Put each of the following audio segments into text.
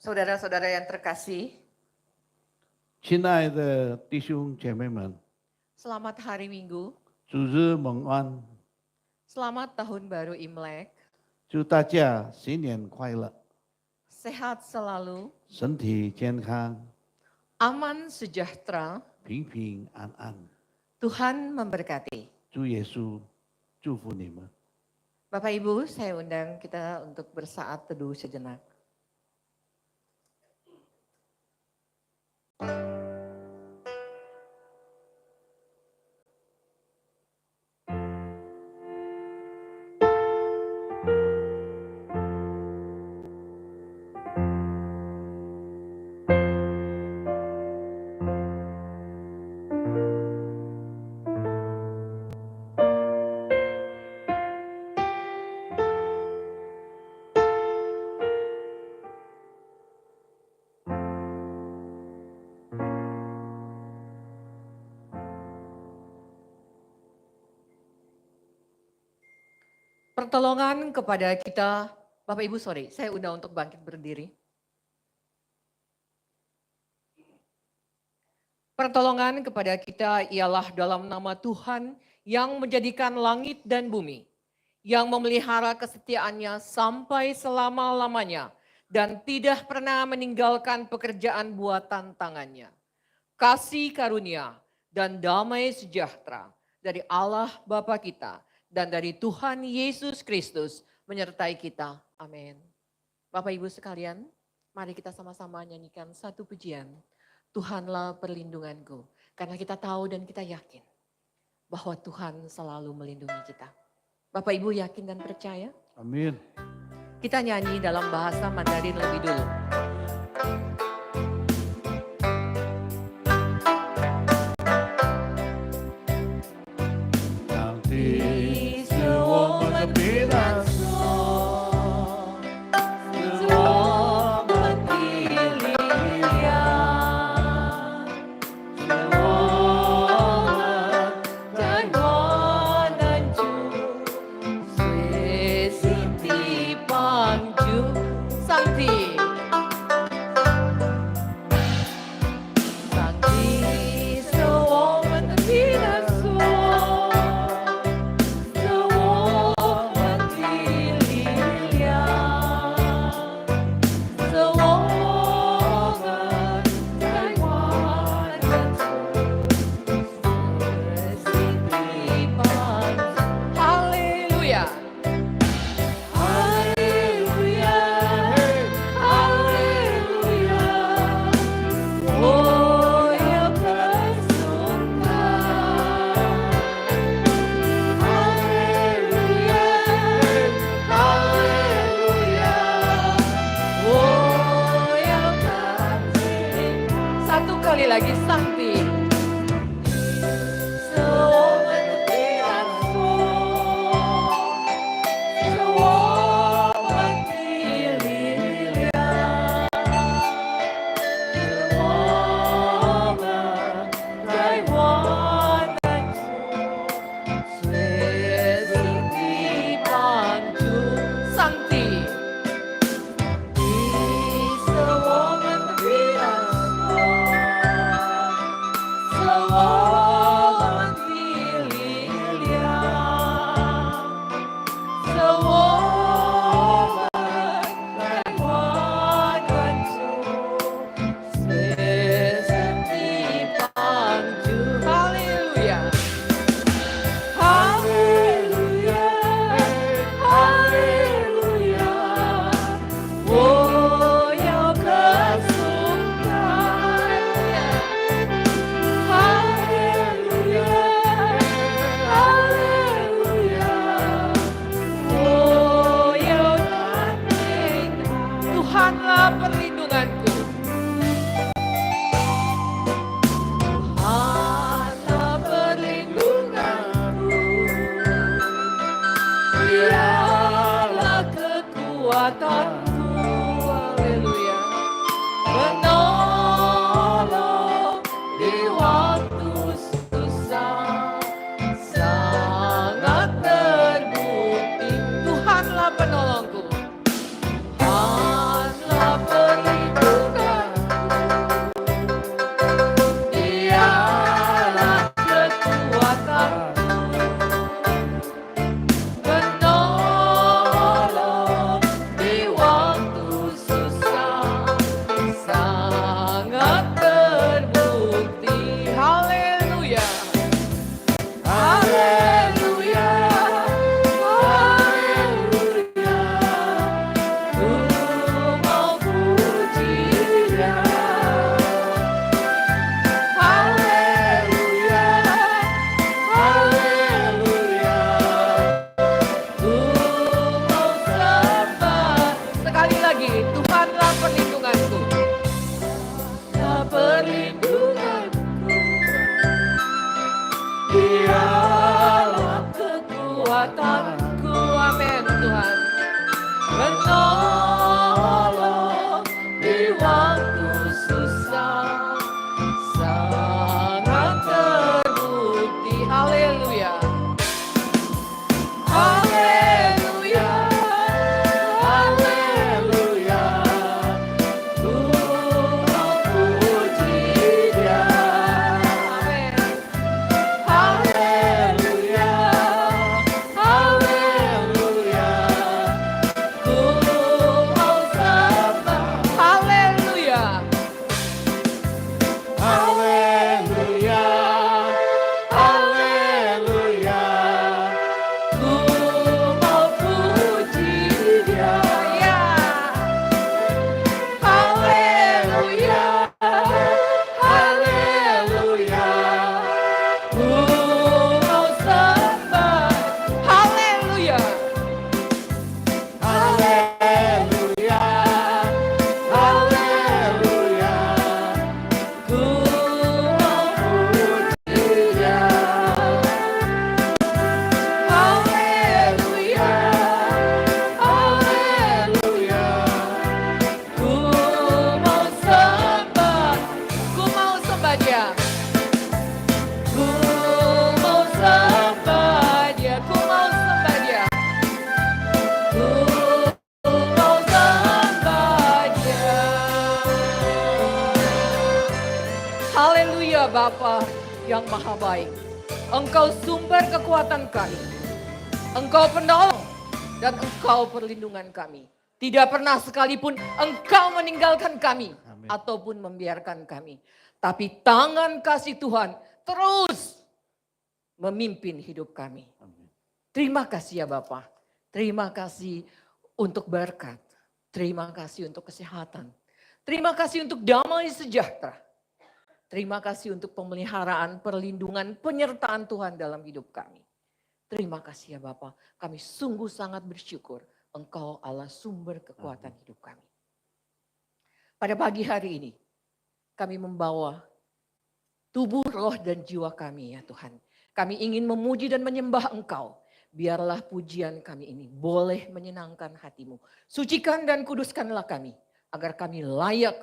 Saudara-saudara yang terkasih, 亲爱的弟兄姐妹们， selamat hari Minggu, 主日蒙安， selamat Tahun Baru Imlek, 祝大家新年快乐， sehat selalu, 身体健康， aman sejahtera, 平平安安。 Tuhan memberkati. 主耶稣祝福你们。 Bapak Ibu, saya undang kita untuk bersaat teduh sejenak. Pertolongan kepada kita, Bapak Ibu saya undang untuk bangkit berdiri. Pertolongan kepada kita ialah dalam nama Tuhan yang menjadikan langit dan bumi, yang memelihara kesetiaannya sampai selama-lamanya dan tidak pernah meninggalkan pekerjaan buatan tangannya. Kasih karunia dan damai sejahtera dari Allah Bapa kita dan dari Tuhan Yesus Kristus menyertai kita. Amin. Bapak Ibu sekalian, mari kita sama-sama nyanyikan satu pujian. Tuhanlah perlindunganku. Karena kita tahu dan kita yakin bahwa Tuhan selalu melindungi kita. Bapak Ibu yakin dan percaya? Amin. Kita nyanyi dalam bahasa Mandarin lebih dulu. Tuhanlah penolongku. Tuhanlah perlindunganku. Ku mau sembah Dia, ku mau sembah Dia. Ku mau sembah Dia. Haleluya Bapa yang maha baik. Engkau sumber kekuatan kami. Engkau penolong dan Engkau perlindungan kami. Tidak pernah sekalipun Engkau meninggalkan kami. Amin. Ataupun membiarkan kami. Tapi tangan kasih Tuhan terus memimpin hidup kami. Amin. Terima kasih ya Bapak. Terima kasih untuk berkat. Terima kasih untuk kesehatan. Terima kasih untuk damai sejahtera. Terima kasih untuk pemeliharaan, perlindungan, penyertaan Tuhan dalam hidup kami. Terima kasih ya Bapak. Kami sungguh sangat bersyukur. Engkau Allah sumber kekuatan hidup kami. Pada pagi hari ini, kami membawa tubuh, roh, dan jiwa kami ya Tuhan. Kami ingin memuji dan menyembah Engkau. Biarlah pujian kami ini boleh menyenangkan hatimu. Sucikan dan kuduskanlah kami. Agar kami layak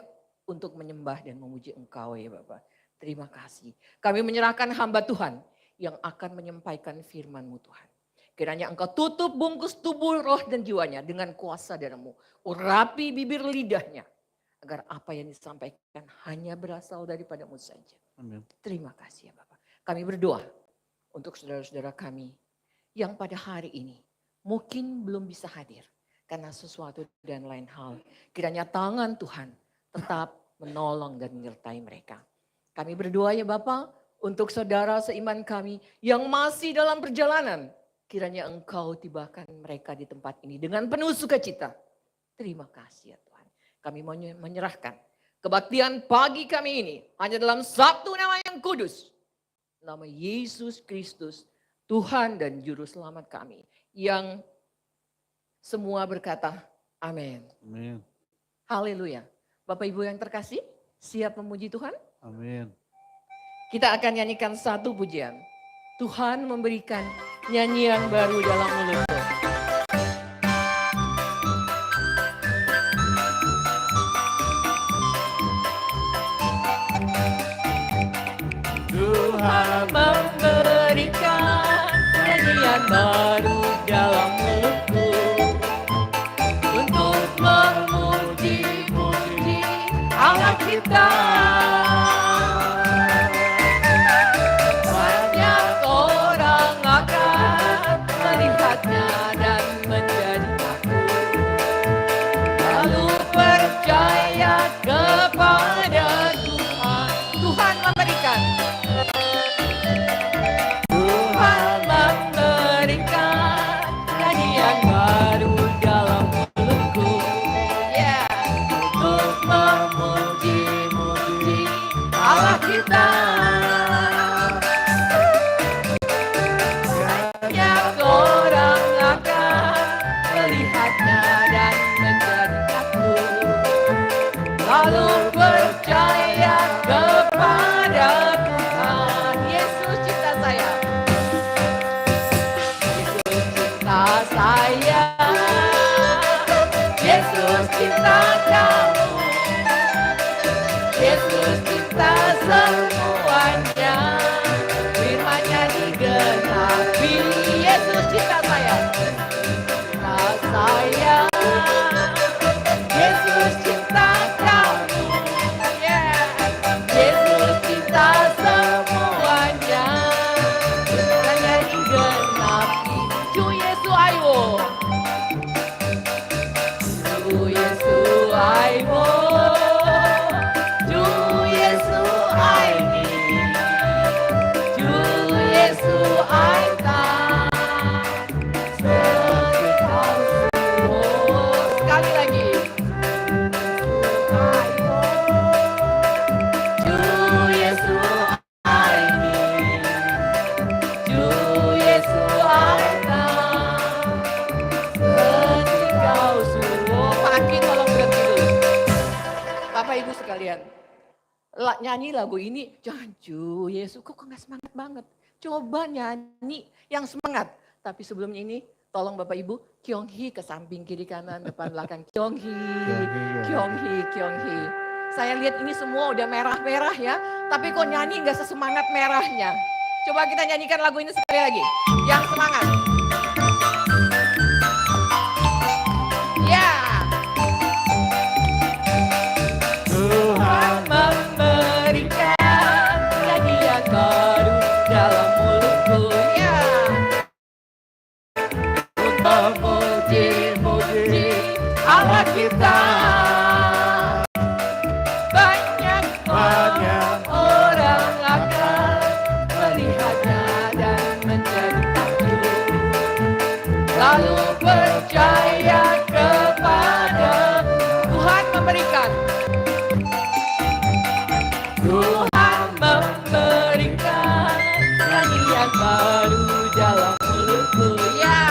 untuk menyembah dan memuji Engkau ya Bapak. Terima kasih. Kami menyerahkan hamba Tuhan yang akan menyampaikan firman-Mu Tuhan. Kiranya Engkau tutup bungkus tubuh, roh, dan jiwanya dengan kuasa darah-Mu. Urapi bibir lidahnya. Agar apa yang disampaikan hanya berasal daripada-Mu saja. Amin. Terima kasih ya Bapak. Kami berdoa untuk saudara-saudara kami yang pada hari ini mungkin belum bisa hadir. Karena sesuatu dan lain hal. Kiranya tangan Tuhan tetap menolong dan menyertai mereka. Kami berdoa ya Bapak untuk saudara seiman kami yang masih dalam perjalanan. Kiranya Engkau tibakan mereka di tempat ini dengan penuh sukacita. Terima kasih ya Tuhan. Kami menyerahkan kebaktian pagi kami ini hanya dalam satu nama yang kudus. Nama Yesus Kristus, Tuhan dan Juru Selamat kami. Yang semua berkata amin. Amin. Haleluya. Bapak Ibu yang terkasih, siap memuji Tuhan? Amin. Kita akan nyanyikan satu pujian. Tuhan memberikan nyanyian baru dalam mulutku. Tuhan memberikan nyanyian baru dalam mulutku. Untuk memuji-muji Allah kita. Banyak orang akan melihatnya dan menjadi takut. Lalu percaya kepada Tuhan. Tuhan memberikan. Tuhan memberikan nyanyian baru dalam mulutku. Yeah. Untuk memuji-muji Allah kita. Banyak orang akan melihatnya dan menjadi takut. Lalu percaya kepada Tuhan. Yesus cipta saya. Yesus cipta saya. Yesus cipta kamu. Yesus cipta semuanya. Firman-Nya digenapi. Yesus cipta saya. Cipta saya. Yesus cipta kamu. Yeah. Yesus cipta semuanya. Firman-Nya digenapi. Cu Yesus ayo. Cu Yesus ayo. Cu Yesus aini. Cu Yesus aita. Sekali lagi. Cu Yesus aini. Cu Yesus aita. Engkau suruh. Pak Aki tolong berhenti dulu. Bapak Ibu sekalian. Nyanyi lagu ini, jangan cu Yesus, kok gak semangat banget. Coba nyanyi yang semangat. Tapi sebelum ini, tolong Bapak Ibu, Kyonghi ke samping, kiri, kanan, depan, belakang. Kyonghi, Kyonghi, Kyonghi. Saya lihat ini semua udah merah-merah ya. Tapi kok nyanyi gak sesemangat merahnya. Coba kita nyanyikan lagu ini sekali lagi. Yang semangat. Ya. Tuhan memberikan nyanyi yang baru dalam mulutku. Ya. Untuk muji-muji Allah kita. Banyak orang akan melihatnya dan menjadi takjub. Lalu percaya kepada Tuhan memberikan. Tuhan memberikan nyanyi yang baru dalam mulutku. Ya.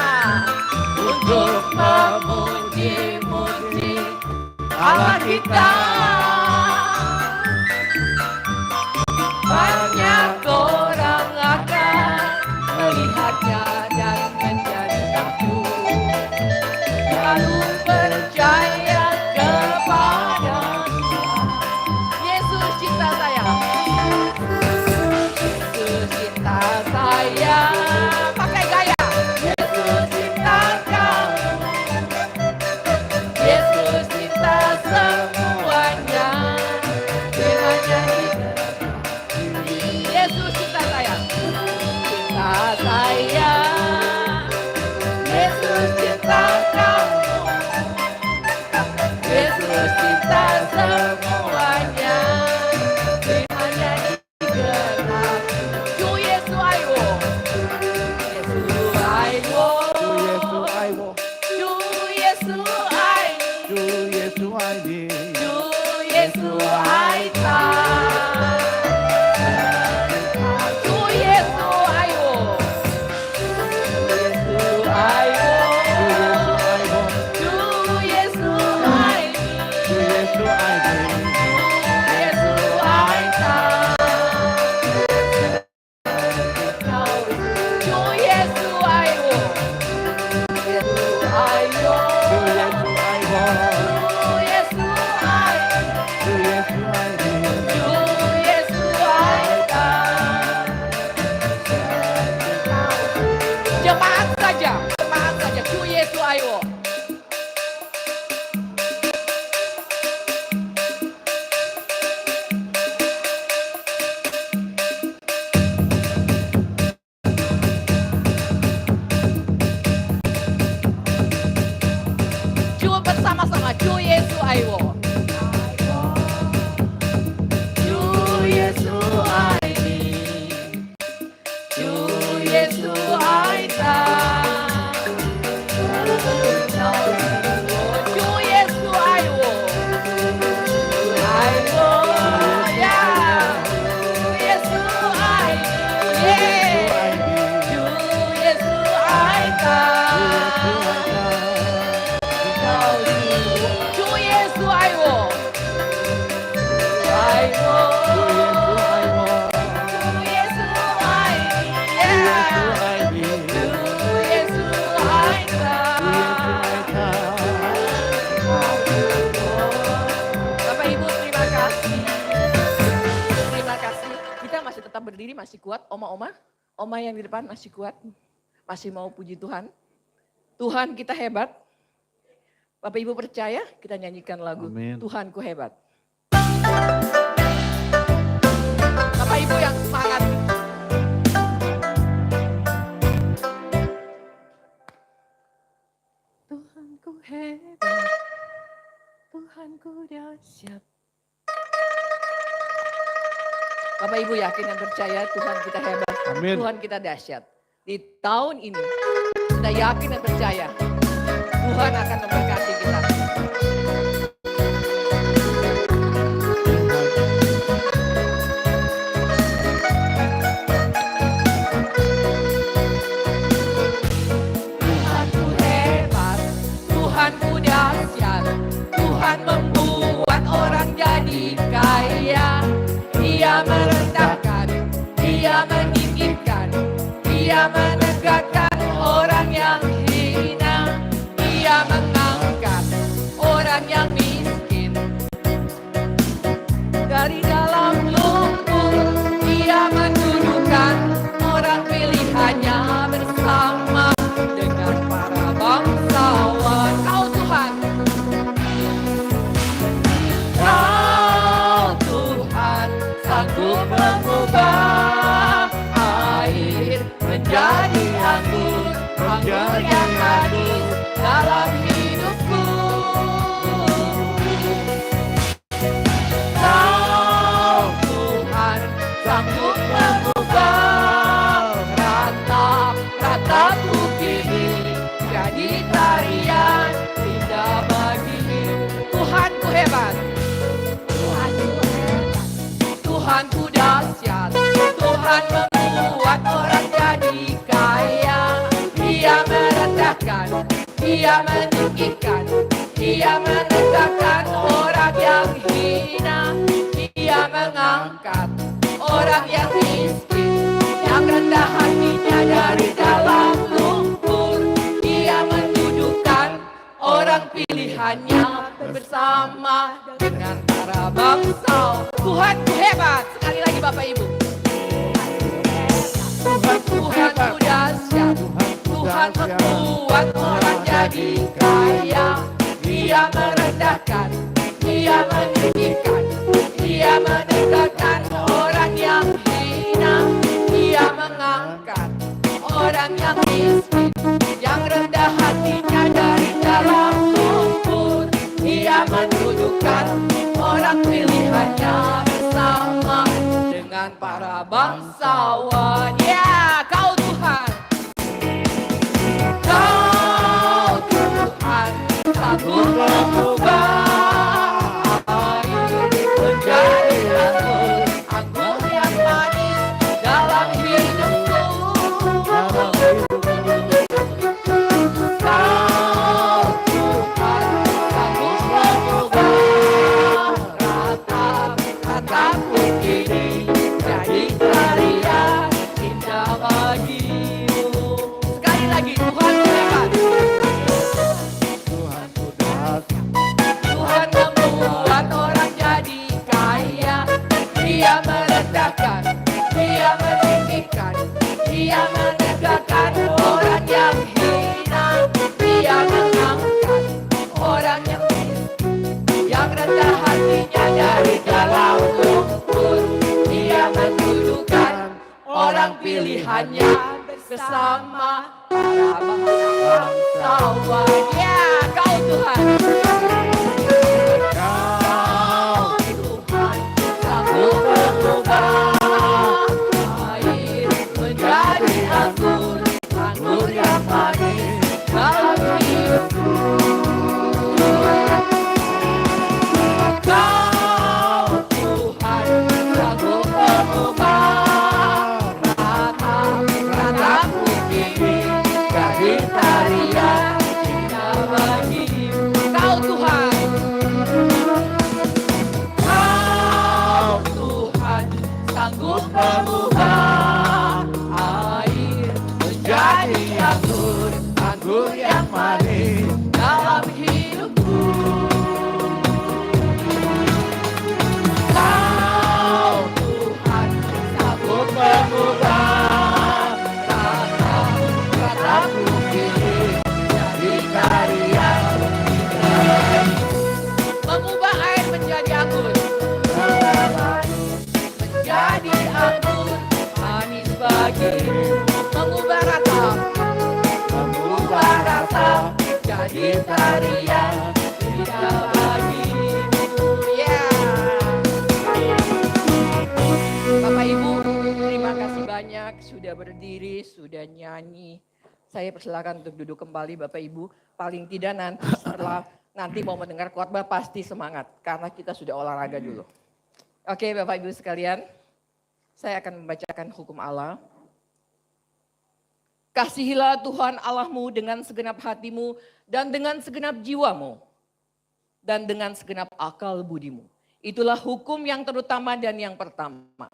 Untuk memuji-muji Allah kita. Banyak orang akan melihatnya dan menjadi takjub. Lalu percaya kepada Yesus cinta saya. Yesus cinta saya. Pakai gaya. Yesus cinta kamu. Yesus cinta semuanya. Firman-Nya Yesus cinta saya. Cinta saya. Yesus cinta kamu. Yesus cinta semuanya. Firman-Nya digenapi. Ju Yesu aiwo. Yesu aiwo. Ju Yesu ai. Ju Yesu ai ta. Ju Yesu aiwo. Yesu aiwo. Ju Yesu ai. Yesu ai ta. Ju Yesu aiwo. Yesu aiwo. Yesu ai. Ju Yesu ai ta. Jemaat saja. Ju Yesu aiwo. Ju bersama-sama. Ju Yesu aiwo. Ju Yesu ai. Ju Yesu ai ta. Ju Yesu aiwo. Aiwo. Ya. Ju Yesu ai. Yeah. Ju Yesu ai ta. Ju Yesu aiwo. Aiwo. Ju Yesu ai. Yeah. Ju Yesu ai ta. Bapak Ibu terima kasih. Terima kasih. Kita masih tetap berdiri, masih kuat. Oma-oma yang di depan masih kuat. Masih mau puji Tuhan. Tuhan kita hebat. Bapak Ibu percaya kita nyanyikan lagu Amin. Tuhanku hebat. Bapak Ibu yang semangat. Tuhanku hebat, Tuhanku dahsyat. Bapak Ibu yakin dan percaya Tuhan kita hebat, Amin. Tuhan kita dahsyat. Di tahun ini kita yakin dan percaya Tuhan akan memberkati kita. Tuhanku hebat, Tuhanku dahsyat, Tuhan membuat orang jadi kaya. Dia merendahkan, Dia meninggikan, Dia menegakkan orang yang hina. Dia mengangkat orang yang miskin dari dalam lumpur. Dia mendudukan Ia meninggikan, Ia menegakkan orang yang hina. Ia mengangkat orang yang miskin, yang rendah hatinya dari dalam lumpur. Ia mendudukkan orang pilihannya bersama dengan para bangsa. Tuhan ku hebat. Sekali lagi Bapak Ibu. Tuhan ku dahsyat. Tuhan membuat orang jadi kaya. Ia merendahkan, Ia meninggikan, Ia menegakkan orang yang hina. Ia mengangkat orang yang miskin, yang rendah hatinya dari dalam lumpur. Ia mendudukkan orang pilihannya bersama dengan para bangsawan. Ya, Kau Tuhan, Kau Tuhan, sanggup mengubah air menjadi anggur yang manis dalam hidupku. Kau Tuhan, sanggup mengubah rataku ini jadi tarian indah bagimu. Sekali lagi, Tuhan hebat. Tuhan membuat orang jadi kaya. Dia merendahkan, Dia meninggikan, Dia menegakkan orang yang hina. Dia mengangkat orang yang miskin, yang rendah hatinya dari dalam lumpur. Dia mendudukkan orang pilihannya bersama para bangsawan. Ya, Kau Tuhan, Kau Tuhan, sanggup mengubah air menjadi anggur yang manis dalam hidupku. Kau Tuhan, sanggup mengubah rataku ini jadi tarian indah bagimu. Kau Tuhan, Kau Tuhan, sanggup mengubah air menjadi anggur yang manis dalam hidupku. Kau Tuhan, sanggup mengubah rataku ini jadi tarian. Mengubah air menjadi anggur, menjadi anggur manis bagimu. Mengubah rata jadi tarian indah bagimu. Ya, Bapak Ibu, terima kasih banyak sudah berdiri, sudah nyanyi. Saya persilakan untuk duduk kembali Bapak Ibu. Paling tidak nanti setelah nanti mau mendengar khotbah pasti semangat karena kita sudah olahraga dulu. Oke Bapak Ibu sekalian, saya akan membacakan hukum Allah. Kasihilah Tuhan Allahmu dengan segenap hatimu dan dengan segenap jiwamu dan dengan segenap akal budimu. Itulah hukum yang terutama dan yang pertama.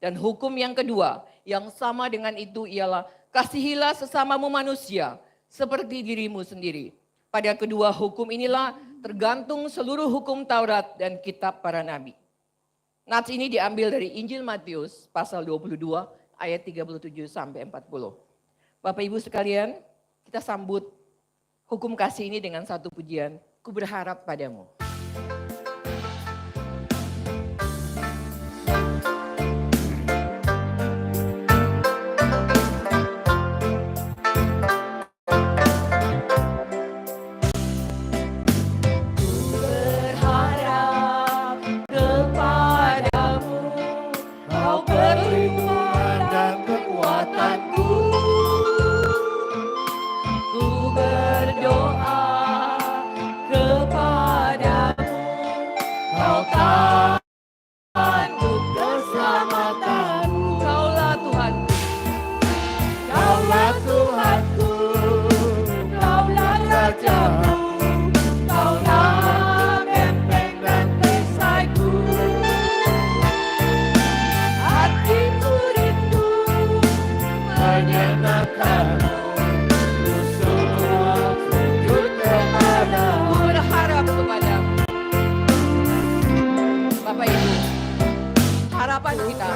Dan hukum yang kedua yang sama dengan itu ialah kasihilah sesamamu manusia seperti dirimu sendiri. Pada kedua hukum inilah tergantung seluruh hukum Taurat dan kitab para nabi. Nats ini diambil dari Injil Matius pasal 22 ayat 37 sampai 40. Bapak Ibu sekalian, kita sambut hukum kasih ini dengan satu pujian. Ku berharap padamu. Berdoa kepada menyenangkanmu, ku semua sujud kepadamu. Ku berharap kepadamu. Bapak Ibu, harapan kita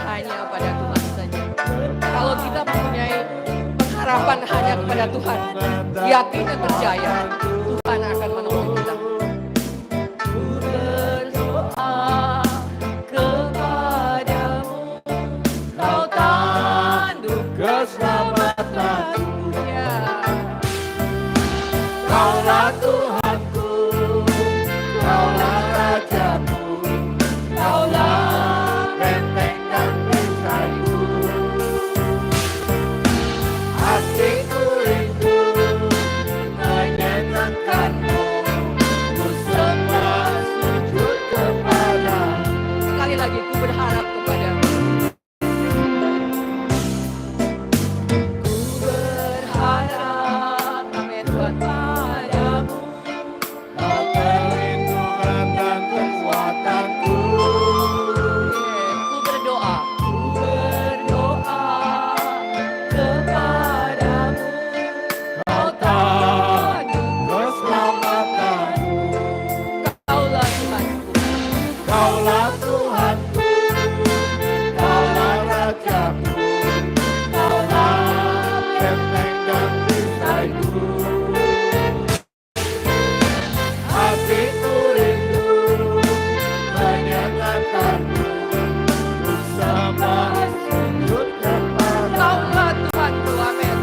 hanya pada Tuhan saja. Kalau kita mempunyai pengharapan hanya kepada Tuhan, yakin dan percaya Tuhan akan menolong kita. Ku berdoa kepadamu, Kau tanduk keselamatanku. Ya. Kaulah Tuhanku, Kaulah Rajaku, Kaulah benteng dan perisaiku. Hatiku rindu menyenangkanmu, ku sembah sujud kepadamu. Sekali lagi ku berharap kepadamu. Ku berharap, amin Tuhan, padamu. Kau perlindungan dan kekuatanku. Ku berdoa kepadamu. Kau tanduk Keselamatanmu, Kaulah Tuhanku. Kaulah Tuhanku, Kaulah Rajaku, Kaulah benteng dan perisaiku. Hatiku rindu menyenangkanmu, ku sembah sujud kepadamu. Kaulah Tuhanku, amin.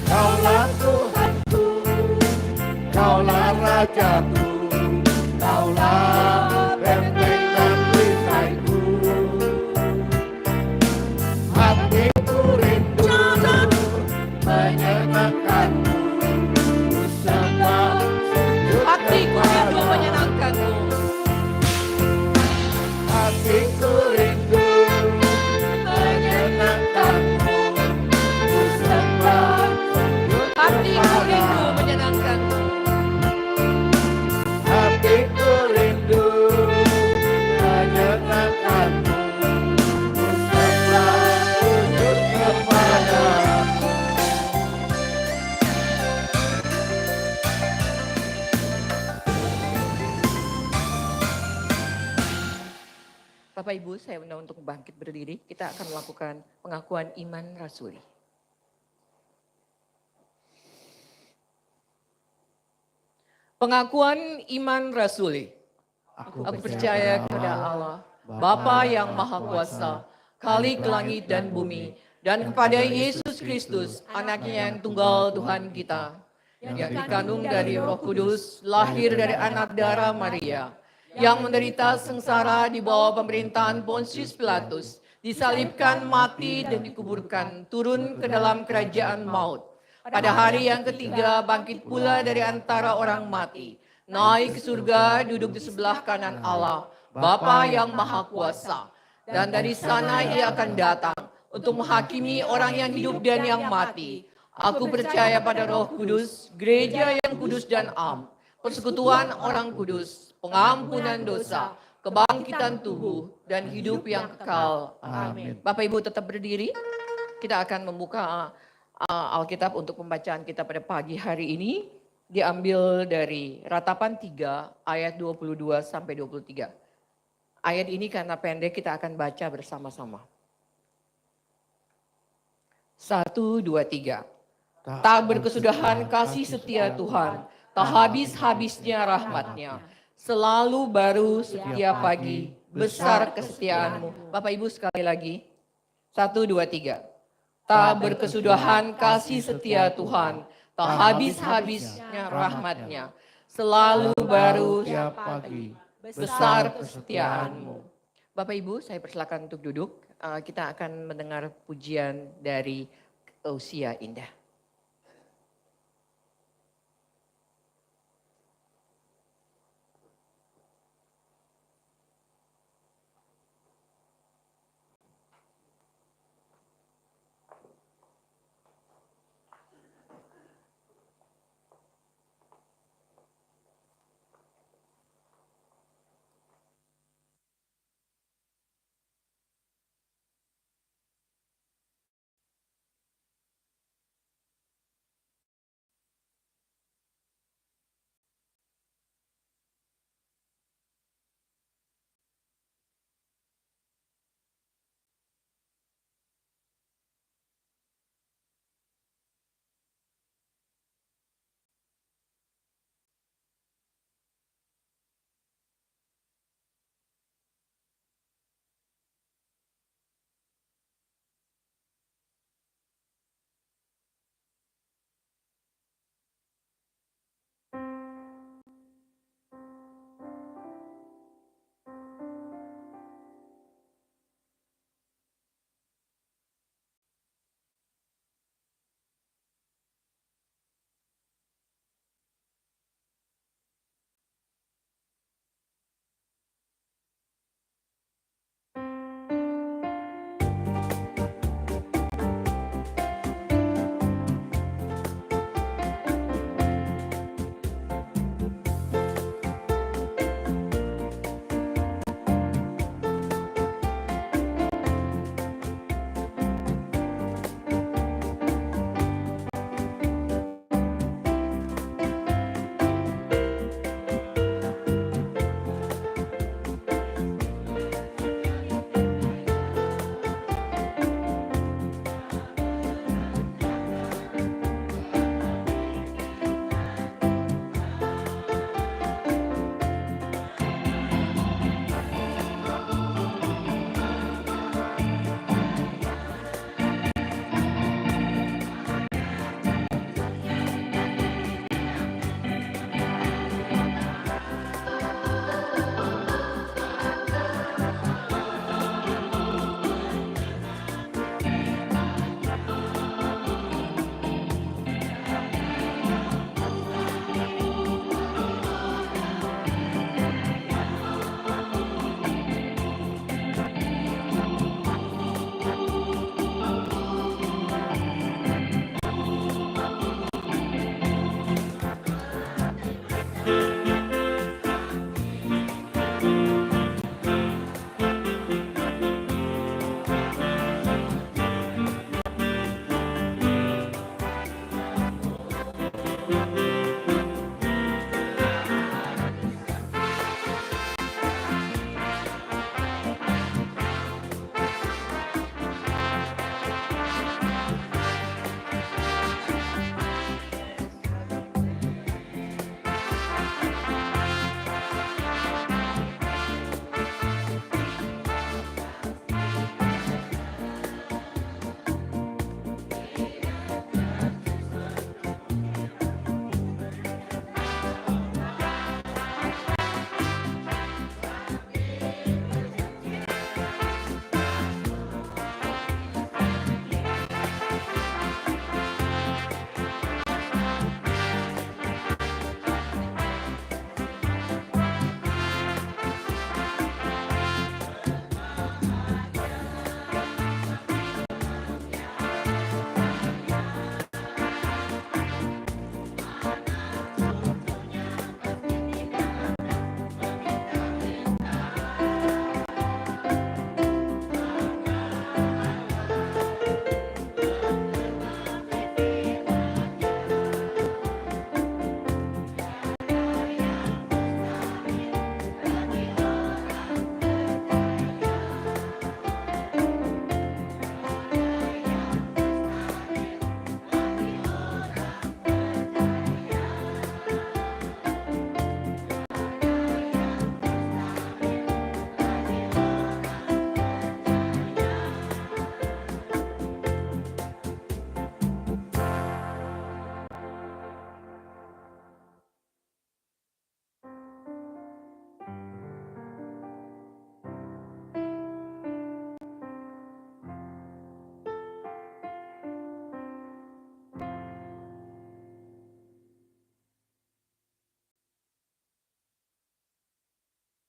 Kaulah Tuhanku, Kaulah Rajaku, Kaulah benteng dan perisaiku. Hatiku rindu menyenangkanmu, ku sembah sujud Hatiku rindu kepadamu. menyenangkanmu. Hatiku rindu menyenangkanmu, ku sembah sujud Hatiku rindu kepadamu. menyenangkanmu. Hatiku rindu menyenangkanmu, ku sembah sujud kepadamu. Bapak Ibu, saya undang untuk bangkit berdiri. Kita akan melakukan pengakuan iman rasuli. Pengakuan iman rasuli. Aku percaya kepada Allah, Bapa yang Maha Kuasa, Khalik langit dan bumi, dan kepada Yesus Kristus, anaknya yang tunggal Tuhan kita, yang dikandung dari Roh Kudus, lahir dari anak darah Maria, yang menderita sengsara di bawah pemerintahan Pontius Pilatus, disalibkan, mati, dan dikuburkan, turun ke dalam kerajaan maut. Pada hari yang ketiga bangkit pula dari antara orang mati, naik ke surga, duduk di sebelah kanan Allah, Bapa yang Maha Kuasa. Dan dari sana ia akan datang untuk menghakimi orang yang hidup dan yang mati. Aku percaya pada Roh Kudus, gereja yang kudus dan am, persekutuan orang kudus, pengampunan dosa, kebangkitan tubuh, dan hidup yang kekal. Amin. Bapak Ibu tetap berdiri. Kita akan membuka Alkitab untuk pembacaan kita pada pagi hari ini. Diambil dari Ratapan 3 ayat 22 sampai 23. Ayat ini karena pendek kita akan baca bersama-sama. 1, 2, 3. Tak berkesudahan kasih setia Tuhan, tak habis-habisnya rahmatnya. Selalu baru setiap pagi, besar kesetiaanmu. Bapak Ibu sekali lagi. 1, 2, 3. Tak berkesudahan kasih setia Tuhan, tak habis-habisnya rahmatnya. Selalu baru setiap pagi, besar kesetiaanmu. Bapak Ibu, saya persilakan untuk duduk. Kita akan mendengar pujian dari Usia Indah.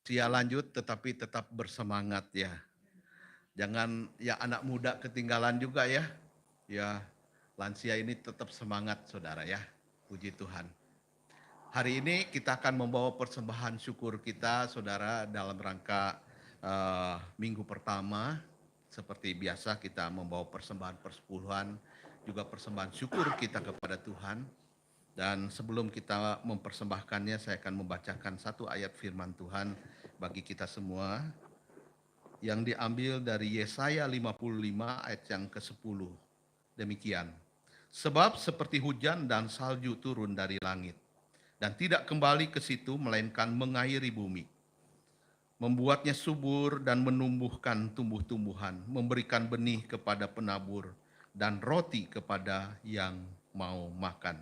Usia lanjut tetapi tetap bersemangat ya. Jangan ya anak muda ketinggalan juga ya. Ya, lansia ini tetap semangat saudara ya. Puji Tuhan. Hari ini kita akan membawa persembahan syukur kita saudara dalam rangka minggu pertama. Seperti biasa kita membawa persembahan persepuluhan, juga persembahan syukur kita kepada Tuhan. Dan sebelum kita mempersembahkannya, saya akan membacakan satu ayat firman Tuhan bagi kita semua yang diambil dari Yesaya 55 ayat yang ke-10. Demikian. Sebab seperti hujan dan salju turun dari langit dan tidak kembali ke situ melainkan mengairi bumi, membuatnya subur dan menumbuhkan tumbuh-tumbuhan, memberikan benih kepada penabur dan roti kepada yang mau makan.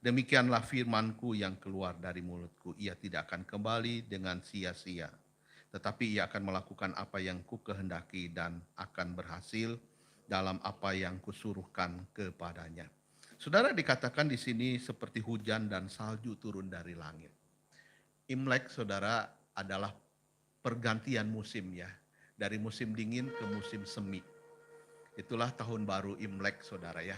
Demikianlah firmanku yang keluar dari mulutku. Ia tidak akan kembali dengan sia-sia, tetapi ia akan melakukan apa yang kukehendaki dan akan berhasil dalam apa yang kusuruhkan kepadanya. Saudara, dikatakan di sini seperti hujan dan salju turun dari langit. Imlek saudara adalah pergantian musim ya. Dari musim dingin ke musim semi. Itulah tahun baru Imlek saudara ya.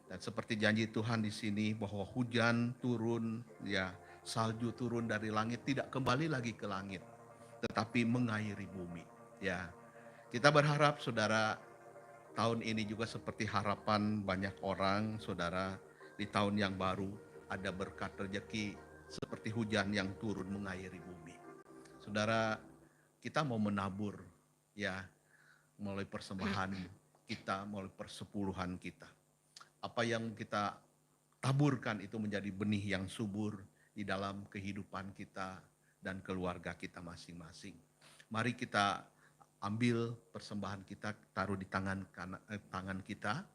Dan seperti janji Tuhan di sini bahwa hujan turun, ya salju turun dari langit, tidak kembali lagi ke langit, tetapi mengairi bumi. Ya, kita berharap saudara tahun ini juga seperti harapan banyak orang, saudara di tahun yang baru ada berkat rezeki seperti hujan yang turun mengairi bumi. Saudara, kita mau menabur, ya melalui persembahan kita, melalui persepuluhan kita. Apa yang kita taburkan itu menjadi benih yang subur di dalam kehidupan kita dan keluarga kita masing-masing. Mari kita ambil persembahan kita, taruh di tangan kita,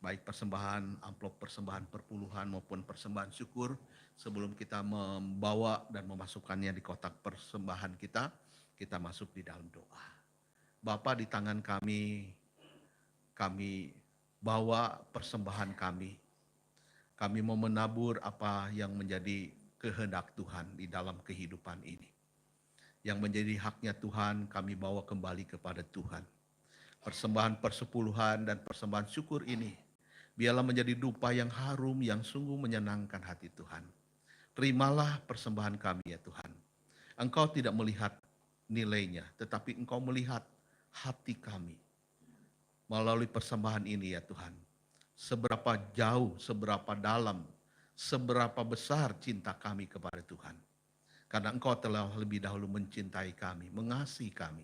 baik persembahan amplop persembahan perpuluhan maupun persembahan syukur. Sebelum kita membawa dan memasukkannya di kotak persembahan kita masuk di dalam doa. Bapa, di tangan kami bawa persembahan kami. Kami mau menabur apa yang menjadi kehendak Tuhan di dalam kehidupan ini. Yang menjadi haknya Tuhan kami bawa kembali kepada Tuhan. Persembahan persepuluhan dan persembahan syukur ini biarlah menjadi dupa yang harum yang sungguh menyenangkan hati Tuhan. Terimalah persembahan kami ya Tuhan. Engkau tidak melihat nilainya, tetapi Engkau melihat hati kami. Melalui persembahan ini ya Tuhan, seberapa jauh, seberapa dalam, seberapa besar cinta kami kepada Tuhan. Karena Engkau telah lebih dahulu mencintai kami, mengasihi kami.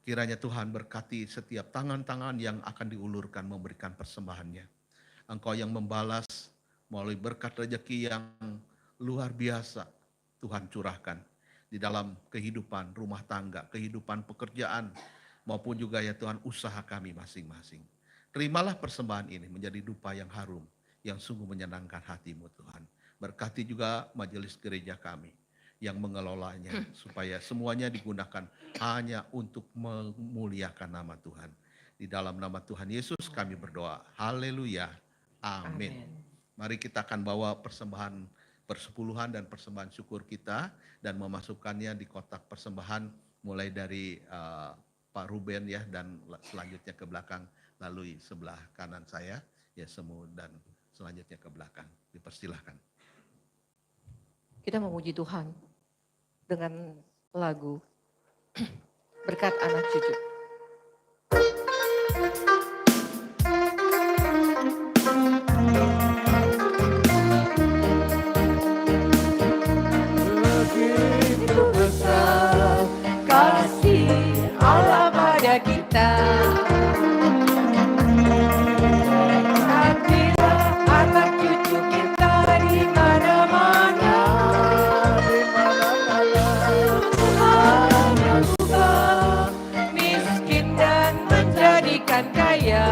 Kiranya Tuhan berkati setiap tangan-tangan yang akan diulurkan memberikan persembahannya. Engkau yang membalas melalui berkat rezeki yang luar biasa Tuhan curahkan di dalam kehidupan rumah tangga, kehidupan pekerjaan, maupun juga ya Tuhan usaha kami masing-masing. Terimalah persembahan ini menjadi dupa yang harum, yang sungguh menyenangkan hati-Mu Tuhan. Berkati juga majelis gereja kami yang mengelolanya, supaya semuanya digunakan hanya untuk memuliakan nama Tuhan. Di dalam nama Tuhan Yesus kami berdoa. Haleluya. Amin. Mari kita akan bawa persembahan persepuluhan dan persembahan syukur kita dan memasukkannya di kotak persembahan mulai dari Pak Ruben ya, dan selanjutnya ke belakang, lalu sebelah kanan saya ya Semu, dan selanjutnya ke belakang. Dipersilahkan. Kita memuji Tuhan dengan lagu Berkat Anak Cucu. Begitu besar kasih Allah pada kita. Berkatilah anak cucu kita di mana-mana. Hanya Tuhan miskin dan menjadikan kaya.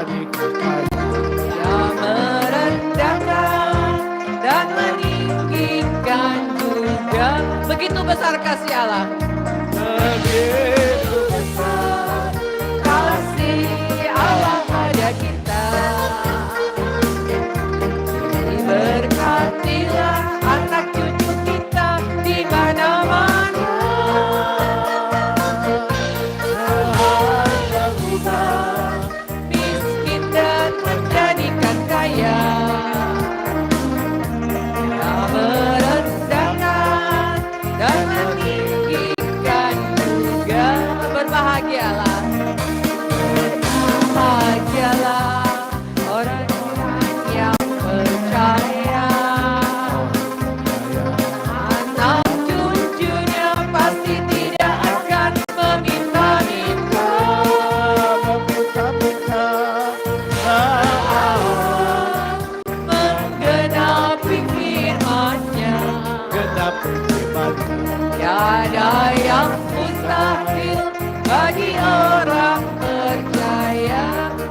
Dia merendahkan dan meninggikan juga. Begitu besar kasih Allah. Begitu besar kasih Allah pada kita. Diberkatilah anak cucu kita di mana-mana.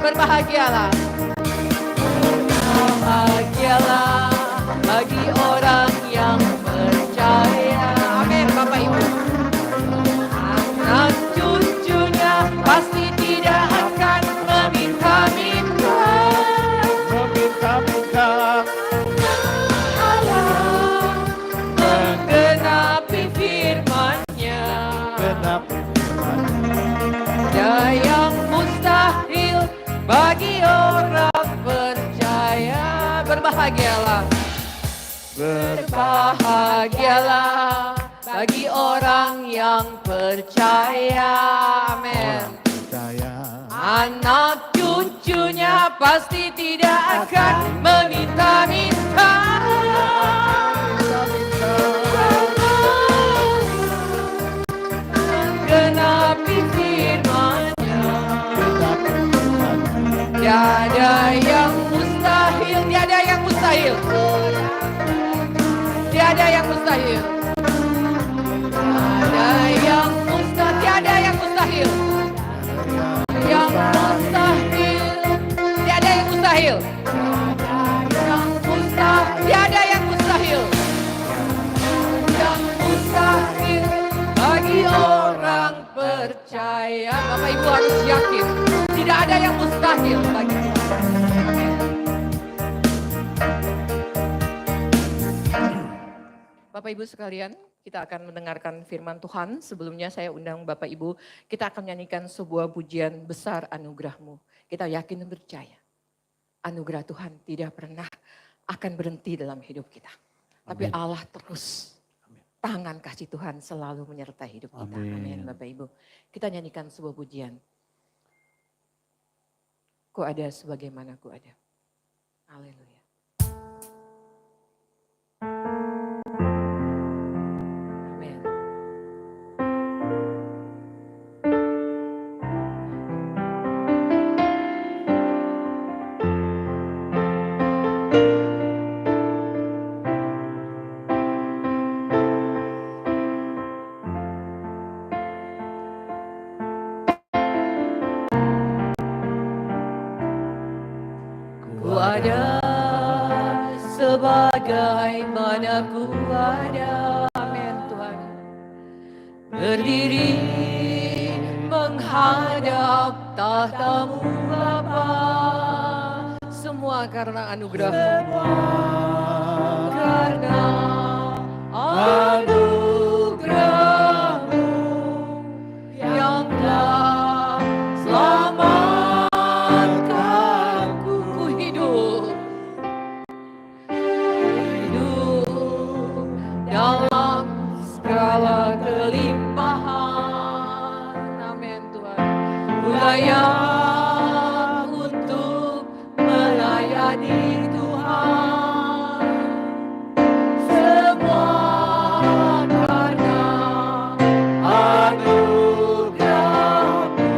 Berbahagialah. Berbahagialah bagi orang yang percaya. Amin Bapak Ibu. Anak cucunya pasti tidak akan meminta-minta. Meminta-minta. Allah menggenapi firman-Nya. Genapi Ada yang mustahil bagi orang percaya. Berbahagialah. Berbahagialah bagi orang yang percaya. Amin. percaya. Anak cucunya pasti tidak akan meminta-minta. Genapi firman-Nya. Tiada yang mustahil, tiada yang mustahil. Tiada yang mustahil. Tiada yang mustahil, tiada yang mustahil. Yang mustahil, tiada yang mustahil. Yang mustahil, tiada yang mustahil. Yang mustahil bagi orang percaya. Bapak Ibu harus yakin, tidak ada yang mustahil bagi Tuhan. Bapak Ibu sekalian, kita akan mendengarkan firman Tuhan. Sebelumnya saya undang Bapak Ibu, kita akan menyanyikan sebuah pujian besar anugerah-Mu. Kita yakin dan percaya, anugerah Tuhan tidak pernah akan berhenti dalam hidup kita. Tapi Allah terus, tangan kasih Tuhan selalu menyertai hidup kita. Amin Bapak Ibu. Kita nyanyikan sebuah pujian. Ku ada sebagaimana ku ada. Haleluya. Sebagaimana ku ada, amin Tuhan. Berdiri menghadap tahta-Mu Bapa. Semua karena anugerah-Mu. Karena anugerah-Mu yang telah selamatkanku. Ku hidup dalam segala kelimpahan. Amin Tuhan. Ku layak untuk melayani Tuhan. Semua karena anugerah-Mu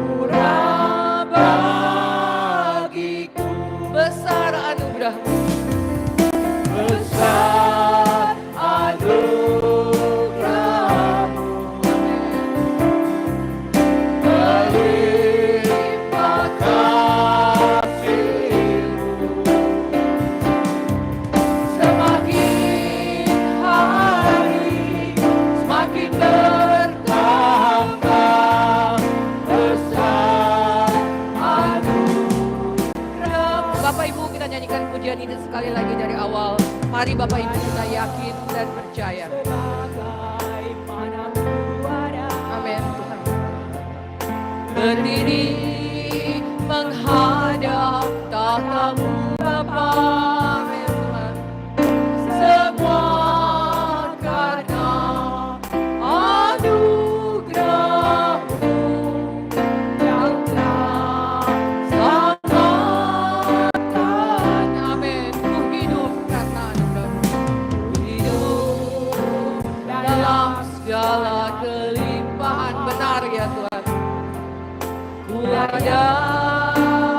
tercurah bagiku. Besar anugerah-Mu. Besar anugerah-Mu, melimpah kasih-Mu. Semakin hari, semakin bertambah besar anugerah-Mu. Bapak Ibu, kita nyanyikan pujian ini sekali lagi dari awal. Mari Bapak Ibu kita yakin dan percaya. Amin Tuhan. Berdiri menghadap tahta-Mu Bapa. Amin Tuhan. Semua karena anugerah-Mu yang telah selamatkan. Amin. Ku hidup karena anugerah-Mu. Hidup dalam segala kelimpahan. Benar ya Tuhan. Ku ada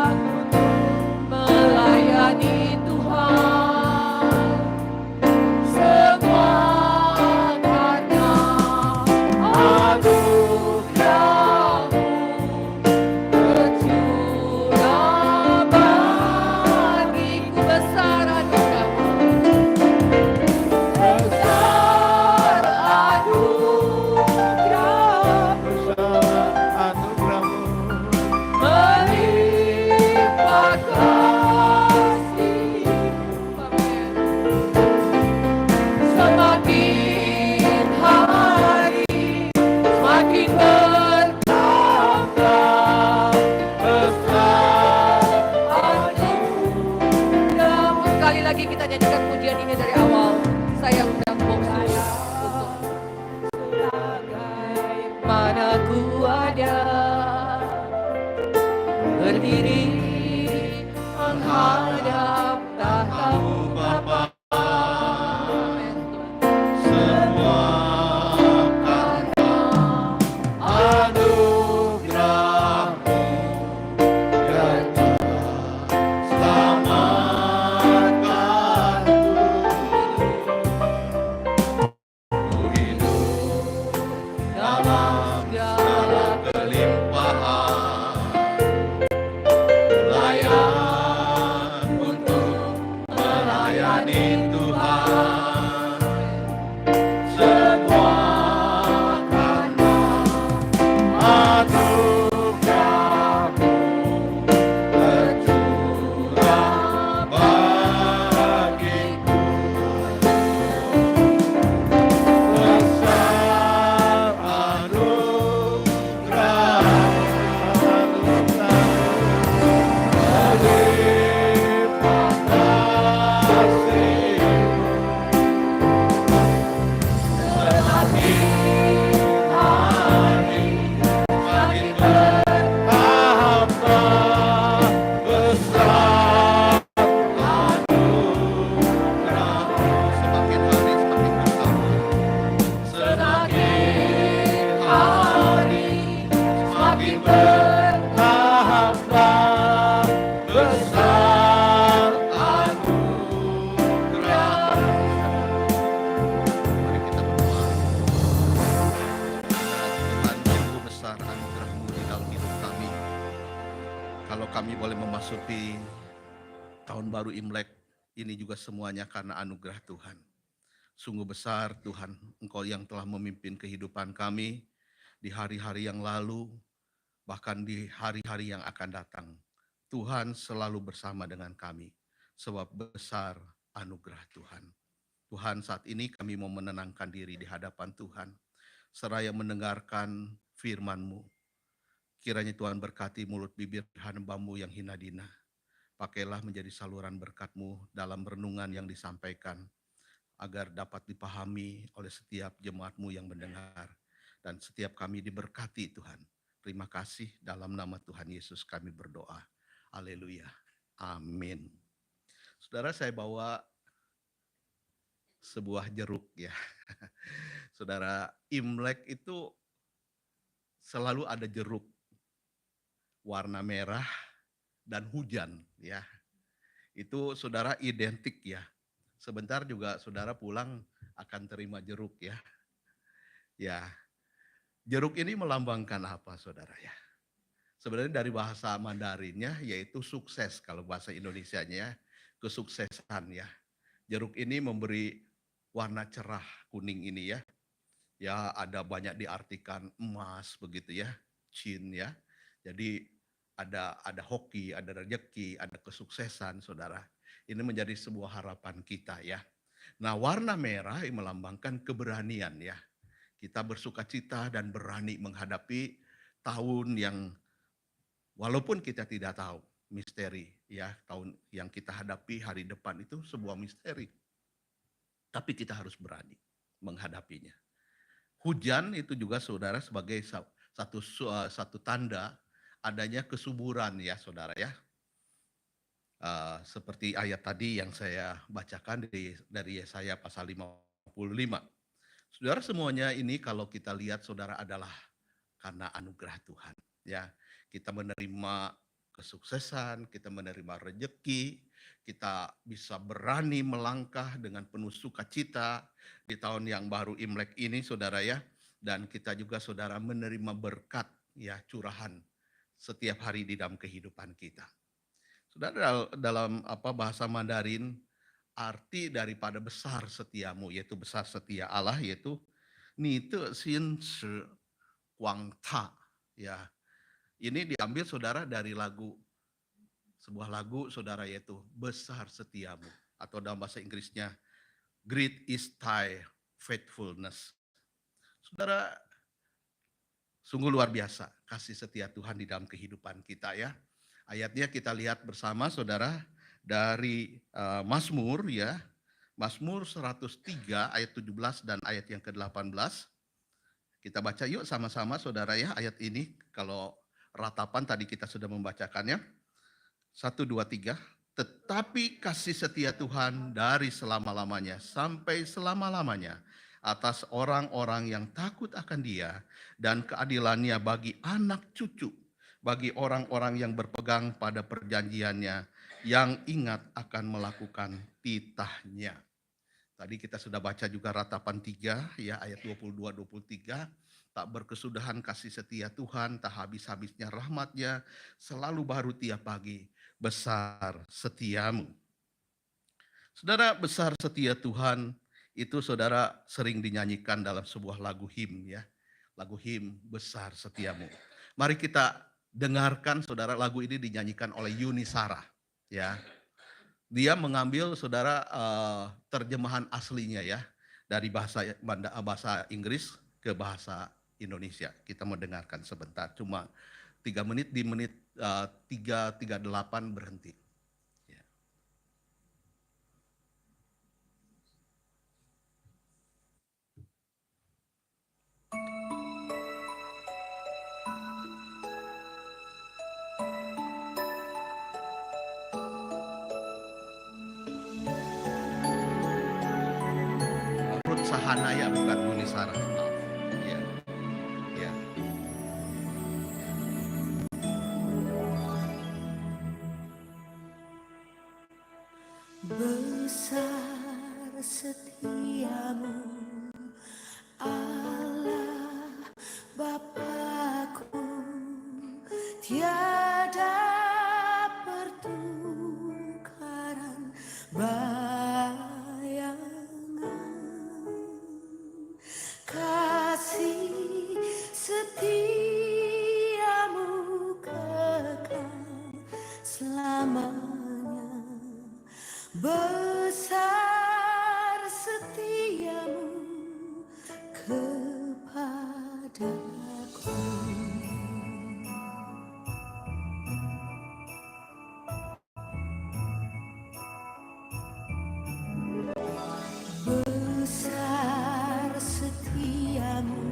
untuk melayani Tuhan. Semua karena anugerah-Mu berdiri menghadap tahta-Mu Bapa. Semua karena anugerah-Mu yang telah selamatkanku. Ku hidup dalam segala kelimpahan, layak untuk melayani Tuhan. Semua karena anugerah-Mu tercurah bagiku. Besar anugerah-Mu, melimpah kasih-Mu. Semakin hari semakin bertambah besar anugerah-Mu. Semakin hari semakin bertambah. Semakin hari semakin bertambah besar anugerah-Mu. Mari kita berdoa. Tuhan, sungguh besar anugerah-Mu di dalam hidup kami. Kalau kami boleh memasuki tahun baru Imlek, ini juga semuanya karena anugerah Tuhan. Sungguh besar Tuhan, Engkau yang telah memimpin kehidupan kami di hari-hari yang lalu, bahkan di hari-hari yang akan datang. Tuhan selalu bersama dengan kami, sebab besar anugerah Tuhan. Tuhan, saat ini kami mau menenangkan diri di hadapan Tuhan, seraya mendengarkan firman-Mu. Kiranya Tuhan berkati mulut bibir hamba-Mu yang hina dina. Pakailah menjadi saluran berkat-Mu dalam renungan yang disampaikan, agar dapat dipahami oleh setiap jemaat-Mu yang mendengar. Dan setiap kami diberkati Tuhan. Terima kasih, dalam nama Tuhan Yesus kami berdoa. Haleluya. Amin. Saudara, saya bawa sebuah jeruk ya. Saudara, Imlek itu selalu ada jeruk warna merah dan hujan ya. Itu saudara identik ya. Sebentar juga saudara pulang akan terima jeruk ya. Ya, jeruk ini melambangkan apa saudara ya? Sebenarnya dari bahasa Mandarinnya yaitu sukses, kalau bahasa Indonesianya kesuksesan ya. Jeruk ini memberi warna cerah kuning ini ya. Ya, ada banyak diartikan emas begitu ya, Chin ya. Jadi ada hoki, ada rezeki, ada kesuksesan saudara. Ini menjadi sebuah harapan kita ya. Nah, warna merah yang melambangkan keberanian ya. Kita bersukacita dan berani menghadapi tahun yang walaupun kita tidak tahu misteri ya, tahun yang kita hadapi hari depan itu sebuah misteri. Tapi kita harus berani menghadapinya. Hujan itu juga saudara sebagai satu tanda adanya kesuburan ya saudara ya. Seperti ayat tadi yang saya bacakan dari Yesaya pasal 55. Saudara, semuanya ini kalau kita lihat saudara adalah karena anugerah Tuhan ya. Kita menerima kesuksesan, kita menerima rezeki, kita bisa berani melangkah dengan penuh sukacita di tahun yang baru Imlek ini saudara ya. Dan kita juga saudara menerima berkat ya, curahan setiap hari di dalam kehidupan kita. Saudara, dalam bahasa Mandarin, arti daripada besar setiamu, yaitu besar setia Allah, yaitu ni de xin shi guang ta ya. Ini diambil saudara dari sebuah lagu saudara, yaitu besar setiamu, atau dalam bahasa Inggrisnya great is thy faithfulness. Saudara, sungguh luar biasa kasih setia Tuhan di dalam kehidupan kita ya. Ayatnya kita lihat bersama saudara dari Mazmur ya. Mazmur 103 ayat 17 dan ayat yang ke-18. Kita baca yuk sama-sama saudara ya ayat ini. Kalau ratapan tadi kita sudah membacakannya. 1, 2, 3. Tetapi kasih setia Tuhan dari selama-lamanya sampai selama-lamanya atas orang-orang yang takut akan Dia dan keadilannya bagi anak cucu, bagi orang-orang yang berpegang pada perjanjiannya, yang ingat akan melakukan titahnya. Tadi kita sudah baca juga ratapan 3 ya, ayat 22-23. Tak berkesudahan kasih setia Tuhan, tak habis-habisnya rahmatnya, selalu baru tiap pagi, besar setiamu. Saudara, besar setia Tuhan itu saudara sering dinyanyikan dalam sebuah lagu him ya. Lagu him besar setiamu. Mari kita dengarkan saudara, lagu ini dinyanyikan oleh Yuni Sarah ya. Dia mengambil saudara terjemahan aslinya ya, dari bahasa Inggris ke bahasa Indonesia. Kita mau dengarkan sebentar, cuma 3 menit, di menit 3:38 berhenti. Ya. Ruth Sahanaya bukan Yuni Sarah. Maaf. Ya. Ya. Besar setiamu, Allah Bapakku, tiada pertukaran bayangan. Kasih setiamu kekal selamanya. Besar setiamu kepadaku. Besar setiamu,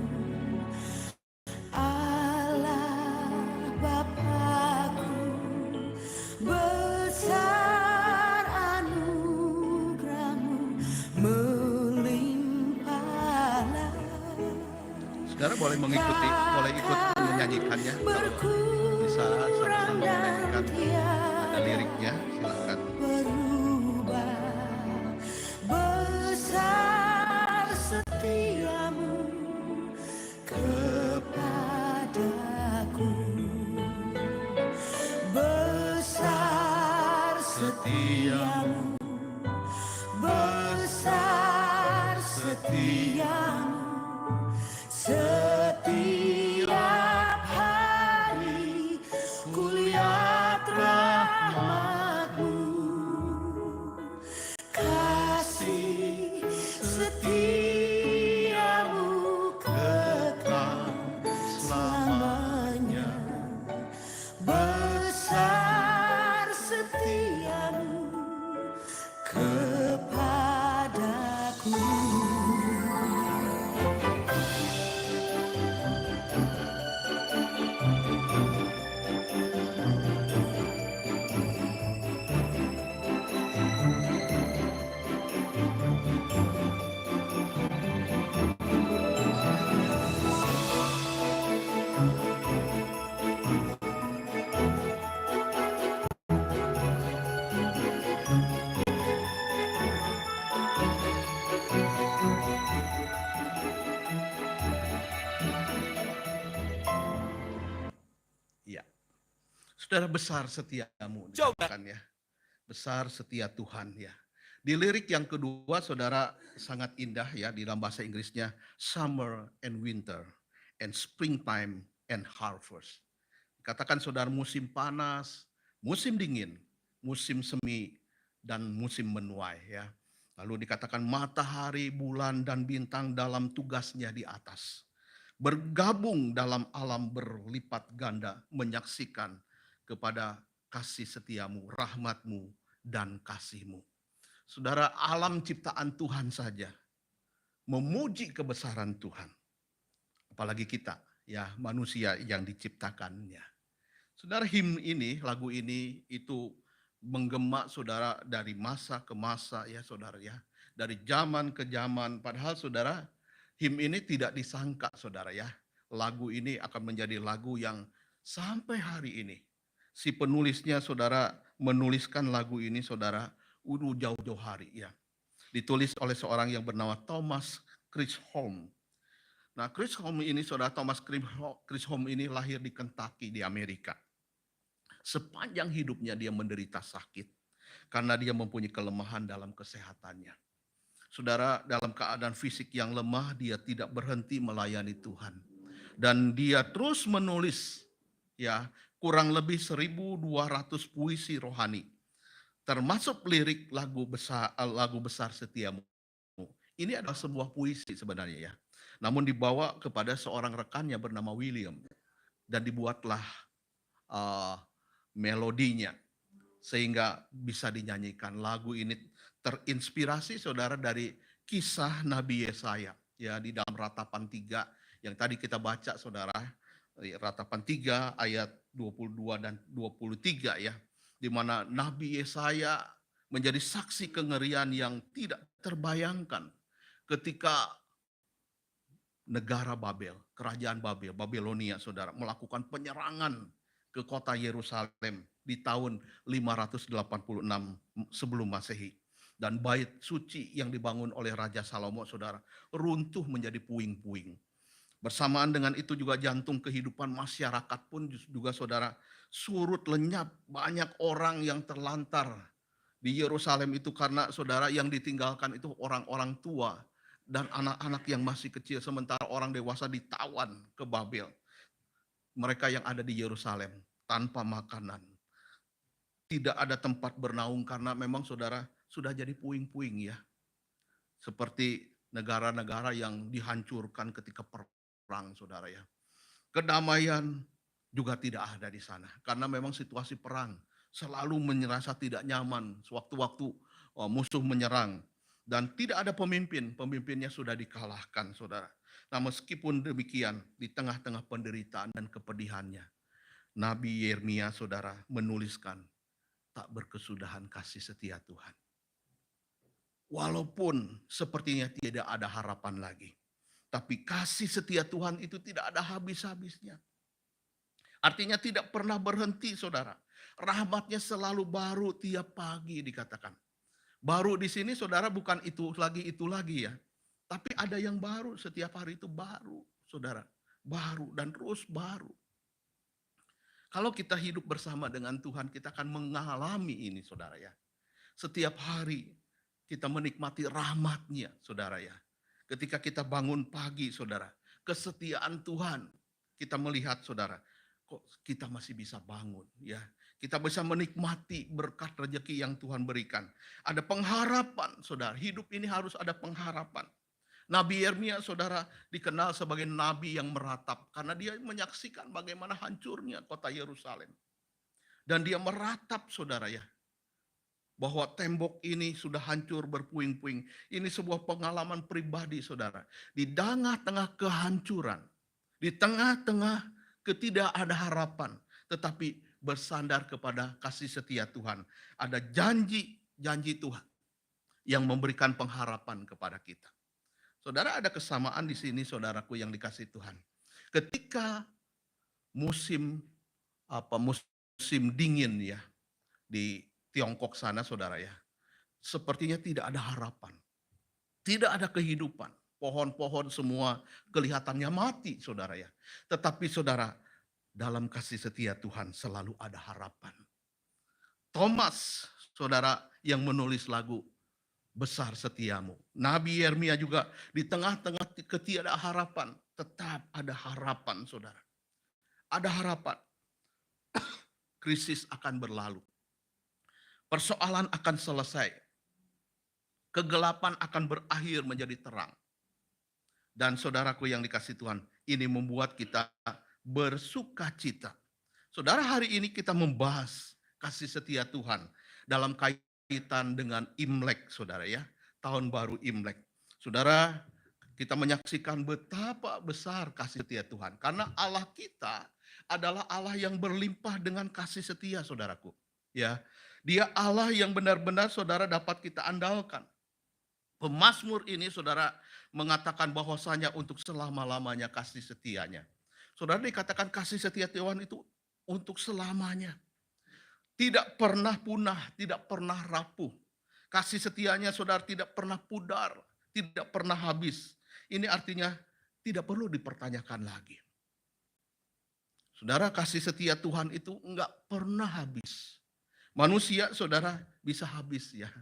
Allah Bapakku, besar anugerahmu melimpahlah. Saudara boleh mengikuti, boleh ikut menyanyikannya. Kalau bisa sama-sama menyanyikan, ada liriknya, silakan. Berubah, besar setiamu kepadaku. Besar setiamu, besar setiamu, setiap hari kulihat rahmatmu. Kasih setiamu kekal selamanya. Besar setiamu kepadaku. Iya. Saudara, besar setiamu, dikatakan ya. Besar setia Tuhan ya. Di lirik yang kedua saudara sangat indah ya, di dalam bahasa Inggrisnya summer and winter and springtime and harvest. Katakan saudara, musim panas, musim dingin, musim semi, dan musim menuai ya. Lalu dikatakan matahari, bulan, dan bintang dalam tugasnya di atas. Bergabung dalam alam berlipat ganda, menyaksikan kepada kasih setiamu, rahmatmu, dan kasihmu. Saudara, alam ciptaan Tuhan saja memuji kebesaran Tuhan. Apalagi kita, ya manusia yang diciptakannya. Saudara, him ini, lagu ini itu menggema saudara dari masa ke masa ya saudara ya. Dari zaman ke zaman. Padahal saudara, him ini tidak disangka saudara ya. Lagu ini akan menjadi lagu yang sampai hari ini. Si penulisnya saudara menuliskan lagu ini saudara udah jauh-jauh hari ya. Ditulis oleh seorang yang bernama Thomas Chisholm. Nah, Chisholm ini saudara, Thomas Chisholm ini lahir di Kentucky di Amerika. Sepanjang hidupnya dia menderita sakit karena dia mempunyai kelemahan dalam kesehatannya. Saudara, dalam keadaan fisik yang lemah, dia tidak berhenti melayani Tuhan. Dan dia terus menulis ya kurang lebih 1.200 puisi rohani. Termasuk lirik lagu besar Setiamu. Ini adalah sebuah puisi sebenarnya ya. Namun dibawa kepada seorang rekannya bernama William. Dan dibuatlah melodinya sehingga bisa dinyanyikan. Lagu ini terinspirasi saudara dari kisah Nabi Yesaya ya di dalam Ratapan 3 yang tadi kita baca saudara, Ratapan 3 ayat 22 dan 23 ya, di mana Nabi Yesaya menjadi saksi kengerian yang tidak terbayangkan ketika negara Babel, kerajaan Babel, Babilonia saudara, melakukan penyerangan ke kota Yerusalem di tahun 586 sebelum Masehi. Dan bait suci yang dibangun oleh Raja Salomo saudara runtuh menjadi puing-puing. Bersamaan dengan itu juga jantung kehidupan masyarakat pun juga saudara surut lenyap. Banyak orang yang terlantar di Yerusalem itu karena saudara yang ditinggalkan itu orang-orang tua dan anak-anak yang masih kecil, sementara orang dewasa ditawan ke Babel. Mereka yang ada di Yerusalem tanpa makanan. Tidak ada tempat bernaung karena memang saudara sudah jadi puing-puing ya. Seperti negara-negara yang dihancurkan ketika perang saudara ya. Kedamaian juga tidak ada di sana. Karena memang situasi perang selalu merasa tidak nyaman sewaktu-waktu musuh menyerang. Dan tidak ada pemimpin, pemimpinnya sudah dikalahkan saudara. Nah meskipun demikian di tengah-tengah penderitaan dan kepedihannya, Nabi Yeremia saudara menuliskan tak berkesudahan kasih setia Tuhan. Walaupun sepertinya tidak ada harapan lagi. Tapi kasih setia Tuhan itu tidak ada habis-habisnya. Artinya tidak pernah berhenti saudara. Rahmatnya selalu baru tiap pagi dikatakan. Baru di sini saudara bukan itu lagi ya. Tapi ada yang baru setiap hari itu baru saudara. Baru dan terus baru. Kalau kita hidup bersama dengan Tuhan kita akan mengalami ini saudara ya. Setiap hari kita menikmati rahmat-Nya saudara ya. Ketika kita bangun pagi saudara. Kesetiaan Tuhan kita melihat saudara. Kok kita masih bisa bangun ya. Kita bisa menikmati berkat rezeki yang Tuhan berikan. Ada pengharapan saudara. Hidup ini harus ada pengharapan. Nabi Yeremia saudara dikenal sebagai nabi yang meratap. Karena dia menyaksikan bagaimana hancurnya kota Yerusalem. Dan dia meratap saudara ya. Bahwa tembok ini sudah hancur berpuing-puing. Ini sebuah pengalaman pribadi saudara. Di tengah-tengah kehancuran. Di tengah-tengah ketidak ada harapan. Tetapi bersandar kepada kasih setia Tuhan. Ada janji Tuhan yang memberikan pengharapan kepada kita. Saudara ada kesamaan di sini saudaraku yang dikasih Tuhan. Ketika musim dingin ya di Tiongkok sana saudara ya. Sepertinya tidak ada harapan. Tidak ada kehidupan. Pohon-pohon semua kelihatannya mati saudara ya. Tetapi saudara dalam kasih setia Tuhan selalu ada harapan. Thomas, saudara yang menulis lagu Besar Setiamu. Nabi Yeremia juga di tengah-tengah ketidakharapan tetap ada harapan saudara. Ada harapan. Krisis akan berlalu. Persoalan akan selesai. Kegelapan akan berakhir menjadi terang. Dan saudaraku yang dikasih Tuhan, ini membuat kita bersuka cita. Saudara, hari ini kita membahas kasih setia Tuhan dalam kaitan dengan Imlek, saudara ya, tahun baru Imlek. Saudara, kita menyaksikan betapa besar kasih setia Tuhan karena Allah kita adalah Allah yang berlimpah dengan kasih setia, saudaraku. Ya, Dia Allah yang benar-benar saudara dapat kita andalkan. Pemazmur ini saudara mengatakan bahwasanya untuk selama-lamanya kasih setianya. Saudara, dikatakan kasih setia Tuhan itu untuk selamanya. Tidak pernah punah, tidak pernah rapuh. Kasih setianya saudara tidak pernah pudar, tidak pernah habis. Ini artinya tidak perlu dipertanyakan lagi. Saudara, kasih setia Tuhan itu enggak pernah habis. Manusia saudara bisa habis ya.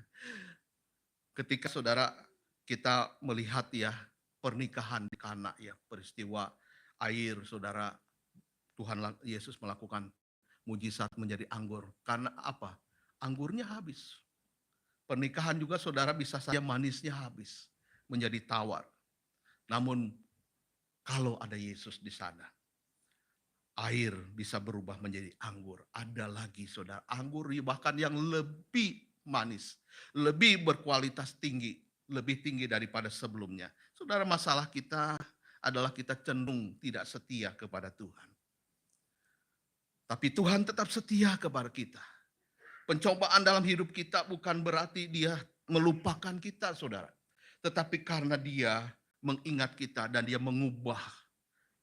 Ketika saudara kita melihat ya pernikahan di Kana ya, peristiwa air saudara, Tuhan Yesus melakukan mujizat menjadi anggur. Karena apa? Anggurnya habis. Pernikahan juga saudara bisa saja manisnya habis, menjadi tawar. Namun kalau ada Yesus di sana, air bisa berubah menjadi anggur. Ada lagi saudara, anggur bahkan yang lebih manis, lebih berkualitas tinggi, lebih tinggi daripada sebelumnya. Saudara, masalah kita adalah kita cenderung tidak setia kepada Tuhan. Tapi Tuhan tetap setia kepada kita. Pencobaan dalam hidup kita bukan berarti Dia melupakan kita, saudara. Tetapi karena Dia mengingat kita dan Dia mengubah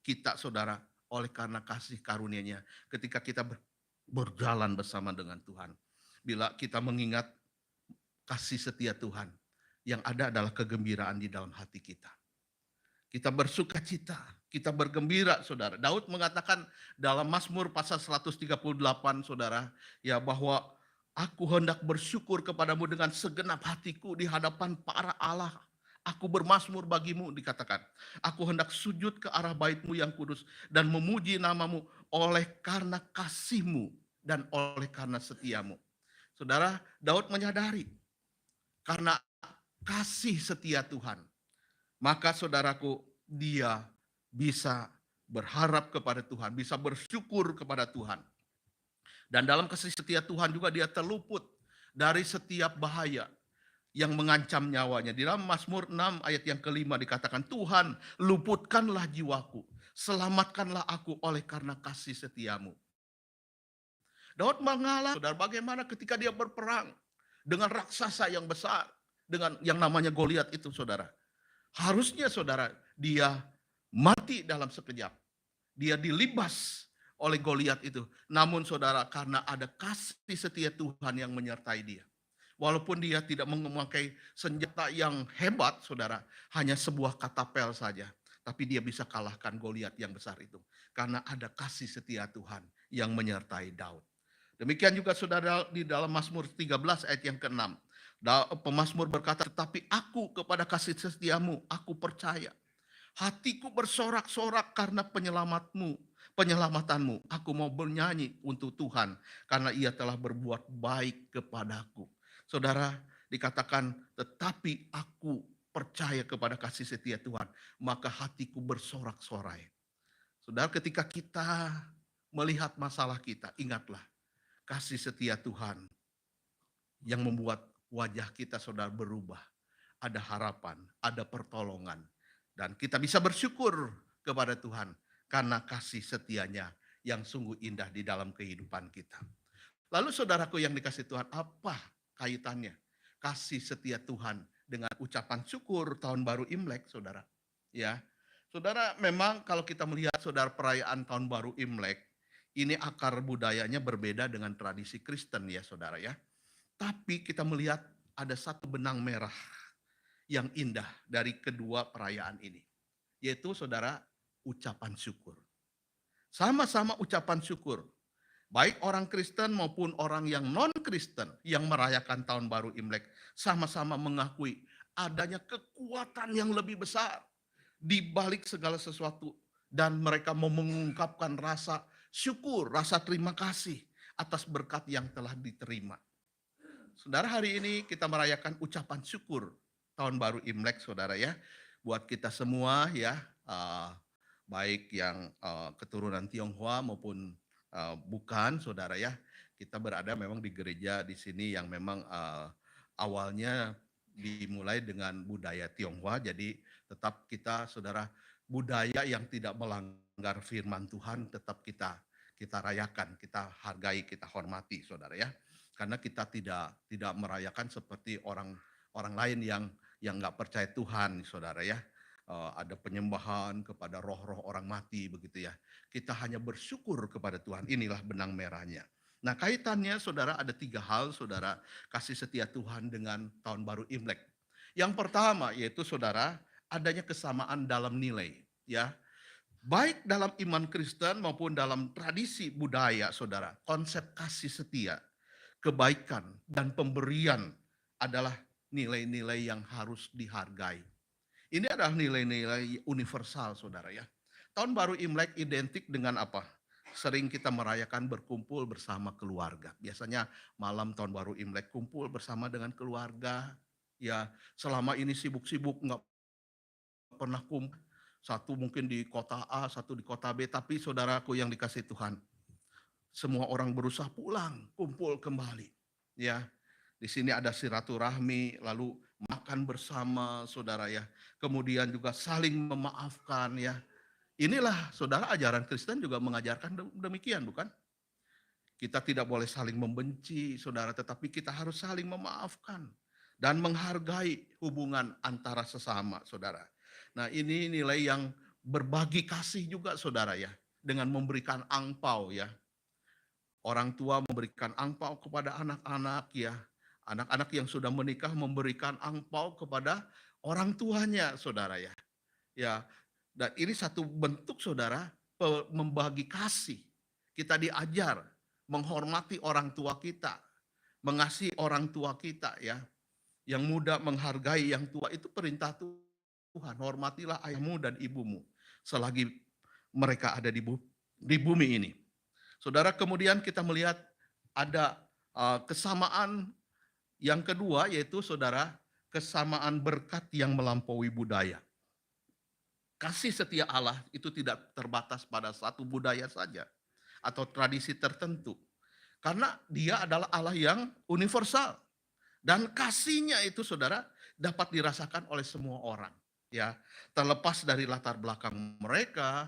kita, saudara, oleh karena kasih karunia-Nya ketika kita berjalan bersama dengan Tuhan. Bila kita mengingat kasih setia Tuhan, yang ada adalah kegembiraan di dalam hati kita. Kita bersuka cita, kita bergembira, saudara. Daud mengatakan dalam Mazmur pasal 138, saudara, ya bahwa aku hendak bersyukur kepadamu dengan segenap hatiku di hadapan para Allah. Aku bermazmur bagimu, dikatakan. Aku hendak sujud ke arah baitmu yang kudus dan memuji namamu oleh karena kasihmu dan oleh karena setiamu. Saudara, Daud menyadari karena kasih setia Tuhan, maka saudaraku, dia bisa berharap kepada Tuhan, bisa bersyukur kepada Tuhan. Dan dalam kasih setia Tuhan juga dia terluput dari setiap bahaya yang mengancam nyawanya. Di dalam Mazmur 6 ayat yang kelima dikatakan, Tuhan luputkanlah jiwaku, selamatkanlah aku oleh karena kasih setiamu. Daud mengalami, saudara, bagaimana ketika dia berperang dengan raksasa yang besar, dengan yang namanya Goliat itu, saudara. Harusnya saudara, dia mati dalam sekejap. Dia dilibas oleh Goliat itu. Namun saudara, karena ada kasih setia Tuhan yang menyertai dia. Walaupun dia tidak memakai senjata yang hebat, saudara, hanya sebuah katapel saja. Tapi dia bisa kalahkan Goliat yang besar itu. Karena ada kasih setia Tuhan yang menyertai Daud. Demikian juga saudara di dalam Mazmur 13 ayat yang ke-6. Pemazmur berkata, tetapi aku kepada kasih setiamu, aku percaya. Hatiku bersorak-sorak karena penyelamatanmu. Aku mau bernyanyi untuk Tuhan karena Ia telah berbuat baik kepadaku. Saudara, dikatakan, tetapi aku percaya kepada kasih setia Tuhan, maka hatiku bersorak-sorai. Saudara, ketika kita melihat masalah kita, ingatlah kasih setia Tuhan yang membuat wajah kita, saudara, berubah. Ada harapan, ada pertolongan. Dan kita bisa bersyukur kepada Tuhan karena kasih setianya yang sungguh indah di dalam kehidupan kita. Lalu saudaraku yang dikasih Tuhan, apa kaitannya kasih setia Tuhan dengan ucapan syukur tahun baru Imlek, saudara? Ya, saudara, memang kalau kita melihat saudara perayaan tahun baru Imlek, ini akar budayanya berbeda dengan tradisi Kristen ya, saudara ya. Tapi kita melihat ada satu benang merah yang indah dari kedua perayaan ini. Yaitu saudara, ucapan syukur. Sama-sama ucapan syukur. Baik orang Kristen maupun orang yang non-Kristen yang merayakan tahun baru Imlek. Sama-sama mengakui adanya kekuatan yang lebih besar di balik segala sesuatu. Dan mereka mau mengungkapkan rasa syukur, rasa terima kasih atas berkat yang telah diterima. Saudara, hari ini kita merayakan ucapan syukur tahun baru Imlek, saudara ya. Buat kita semua ya, baik yang keturunan Tionghoa maupun bukan, saudara ya. Kita berada memang di gereja di sini yang memang awalnya dimulai dengan budaya Tionghoa. Jadi tetap kita, saudara, budaya yang tidak melanggar firman Tuhan tetap kita kita rayakan, kita hargai, kita hormati, saudara ya. Karena kita tidak merayakan seperti orang orang lain yang nggak percaya Tuhan, saudara ya. Ada penyembahan kepada roh-roh orang mati begitu ya. Kita hanya bersyukur kepada Tuhan. Inilah benang merahnya. Nah, kaitannya saudara ada 3 hal saudara kasih setia Tuhan dengan tahun baru Imlek. Yang pertama yaitu saudara adanya kesamaan dalam nilai ya. Baik dalam iman Kristen maupun dalam tradisi budaya saudara. Konsep kasih setia, kebaikan dan pemberian adalah nilai-nilai yang harus dihargai. Ini adalah nilai-nilai universal saudara ya. Tahun baru Imlek identik dengan apa? Sering kita merayakan berkumpul bersama keluarga. Biasanya malam tahun baru Imlek kumpul bersama dengan keluarga. Ya selama ini sibuk-sibuk nggak pernah kumpul. Satu mungkin di kota A, satu di kota B. Tapi saudaraku yang dikasih Tuhan. Semua orang berusaha pulang, kumpul kembali. Ya, di sini ada silaturahmi, lalu makan bersama saudara ya. Kemudian juga saling memaafkan ya. Inilah saudara ajaran Kristen juga mengajarkan demikian bukan? Kita tidak boleh saling membenci saudara, tetapi kita harus saling memaafkan. Dan menghargai hubungan antara sesama saudara. Nah ini nilai yang berbagi kasih juga saudara ya. Dengan memberikan angpau ya. Orang tua memberikan angpau kepada anak-anak ya. Anak-anak yang sudah menikah memberikan angpau kepada orang tuanya saudara ya. Ya, dan ini satu bentuk saudara membagi kasih. Kita diajar menghormati orang tua kita, mengasihi orang tua kita ya. Yang muda menghargai yang tua itu perintah Tuhan. Hormatilah ayahmu dan ibumu selagi mereka ada di bumi ini. Saudara, kemudian kita melihat ada kesamaan yang kedua yaitu saudara kesamaan berkat yang melampaui budaya. Kasih setia Allah itu tidak terbatas pada satu budaya saja atau tradisi tertentu. Karena dia adalah Allah yang universal. Dan kasihnya itu saudara dapat dirasakan oleh semua orang. Ya, terlepas dari latar belakang mereka.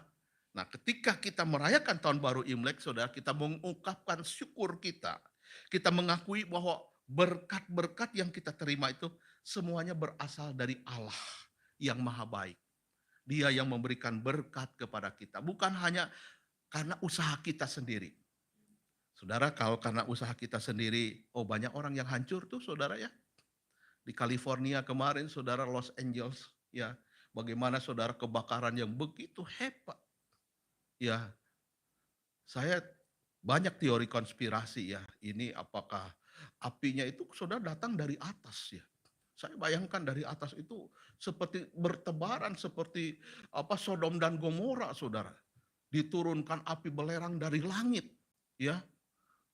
Nah ketika kita merayakan tahun baru Imlek saudara kita mengungkapkan syukur kita. Kita mengakui bahwa berkat-berkat yang kita terima itu semuanya berasal dari Allah yang maha baik. Dia yang memberikan berkat kepada kita. Bukan hanya karena usaha kita sendiri. Saudara kalau karena usaha kita sendiri, oh banyak orang yang hancur tuh saudara ya. Di California kemarin saudara Los Angeles ya. Bagaimana saudara kebakaran yang begitu hebat. Ya saya banyak teori konspirasi ya. Ini apakah apinya itu saudara datang dari atas ya. Saya bayangkan dari atas itu seperti bertebaran seperti apa Sodom dan Gomora saudara. Diturunkan api belerang dari langit ya.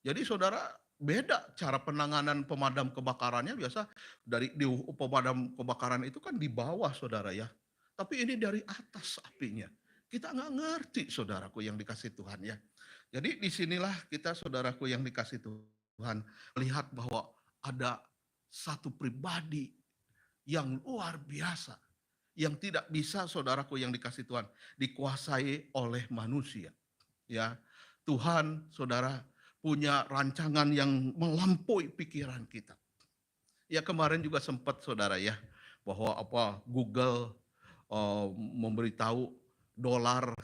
Jadi saudara beda cara penanganan pemadam kebakarannya biasa di pemadam kebakaran itu kan di bawah saudara ya. Tapi ini dari atas apinya. Kita nggak ngerti saudaraku yang dikasih Tuhan ya. Jadi disinilah kita saudaraku yang dikasih Tuhan melihat bahwa ada satu pribadi yang luar biasa. Yang tidak bisa saudaraku yang dikasih Tuhan dikuasai oleh manusia. Ya, Tuhan saudara punya rancangan yang melampaui pikiran kita. Ya kemarin juga sempat saudara ya bahwa Google memberitahu dolar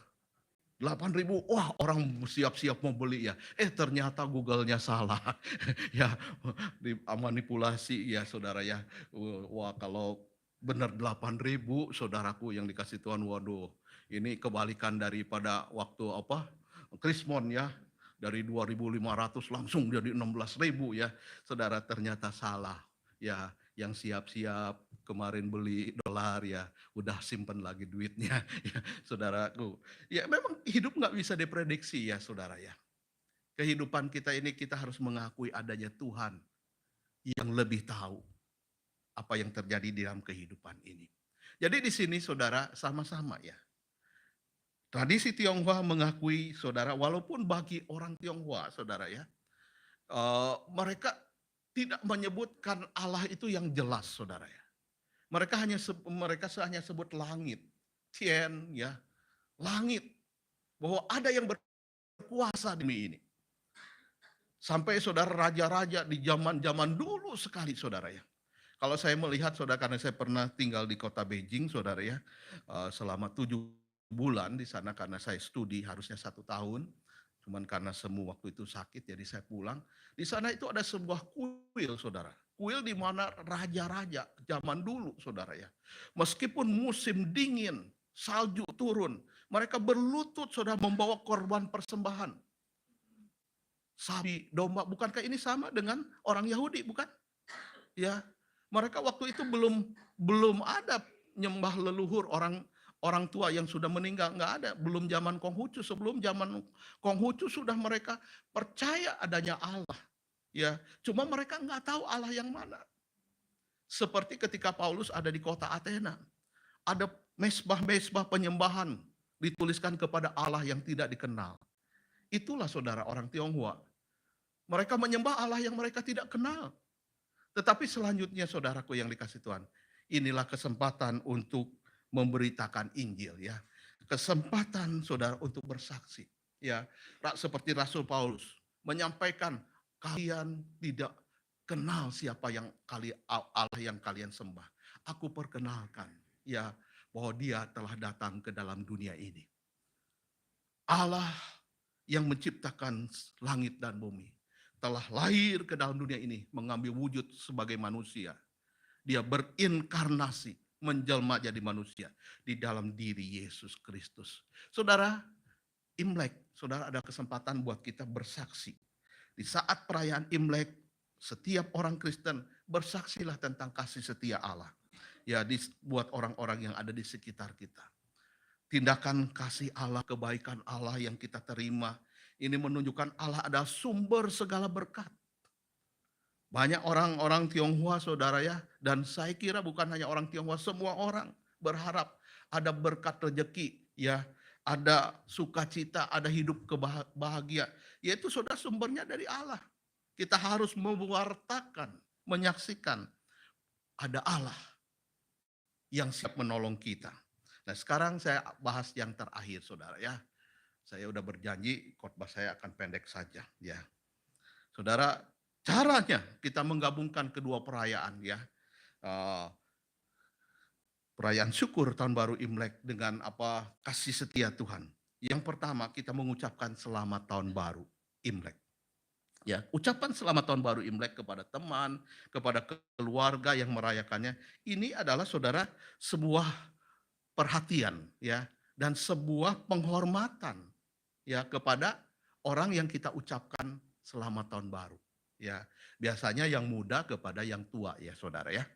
8.000, wah orang siap-siap mau beli ya. Ternyata Google-nya salah. Ya manipulasi ya saudara ya. Wah kalau benar 8.000 saudaraku yang dikasih Tuhan, waduh ini kebalikan daripada waktu Krismon ya. Dari 2.500 langsung jadi 16.000 ya. Saudara ternyata salah. Ya, yang siap-siap kemarin beli dolar ya, udah simpen lagi duitnya. Ya, saudaraku. Ya memang hidup nggak bisa diprediksi ya saudara ya. Kehidupan kita ini kita harus mengakui adanya Tuhan yang lebih tahu apa yang terjadi di dalam kehidupan ini. Jadi di sini saudara sama-sama ya. Tradisi Tionghoa mengakui saudara, walaupun bagi orang Tionghoa saudara ya, mereka tidak menyebutkan Allah itu yang jelas saudara ya. Mereka hanya sebut langit, Tien ya, langit. Bahwa ada yang berkuasa di bumi ini. Sampai saudara raja-raja di zaman-zaman dulu sekali saudara ya. Kalau saya melihat saudara, karena saya pernah tinggal di kota Beijing saudara ya, selama 7 bulan di sana karena saya studi harusnya 1 tahun. Cuman karena semua waktu itu sakit jadi saya pulang. Di sana itu ada sebuah kuil saudara. Kuil di mana raja-raja zaman dulu saudara ya. Meskipun musim dingin, salju turun, mereka berlutut saudara membawa korban persembahan. Sapi, domba, bukankah ini sama dengan orang Yahudi, bukan? Ya, mereka waktu itu belum ada nyembah leluhur orang tua yang sudah meninggal, nggak ada. Belum zaman Konghucu, sebelum zaman Konghucu sudah mereka percaya adanya Allah. Ya, cuma mereka nggak tahu Allah yang mana. Seperti ketika Paulus ada di kota Athena, ada mesbah-mesbah penyembahan dituliskan kepada Allah yang tidak dikenal. Itulah saudara orang Tionghoa. Mereka menyembah Allah yang mereka tidak kenal. Tetapi selanjutnya saudaraku yang dikasih Tuhan, inilah kesempatan untuk memberitakan Injil ya. Kesempatan saudara untuk bersaksi ya. Seperti Rasul Paulus menyampaikan, kalian tidak kenal siapa yang Allah yang kalian sembah. Aku perkenalkan ya bahwa Dia telah datang ke dalam dunia ini. Allah yang menciptakan langit dan bumi telah lahir ke dalam dunia ini mengambil wujud sebagai manusia. Dia berinkarnasi, menjelma jadi manusia di dalam diri Yesus Kristus. Saudara, Imlek, saudara ada kesempatan buat kita bersaksi. Di saat perayaan Imlek, setiap orang Kristen bersaksilah tentang kasih setia Allah. Ya, buat orang-orang yang ada di sekitar kita. Tindakan kasih Allah, kebaikan Allah yang kita terima, ini menunjukkan Allah adalah sumber segala berkat. Banyak orang-orang Tionghoa saudara ya, dan saya kira bukan hanya orang Tionghoa, semua orang berharap ada berkat rezeki ya, ada sukacita, ada hidup bahagia. Yaitu saudara sumbernya dari Allah. Kita harus mewartakan, menyaksikan ada Allah yang siap menolong kita. Nah sekarang saya bahas yang terakhir saudara ya. Saya udah berjanji khotbah saya akan pendek saja ya. Saudara, caranya kita menggabungkan kedua perayaan ya. Perayaan syukur tahun baru Imlek dengan kasih setia Tuhan. Yang pertama kita mengucapkan selamat tahun baru Imlek. Ya, ucapan selamat tahun baru Imlek kepada teman, kepada keluarga yang merayakannya. Ini adalah saudara sebuah perhatian ya dan sebuah penghormatan ya kepada orang yang kita ucapkan selamat tahun baru ya. Biasanya yang muda kepada yang tua ya saudara ya.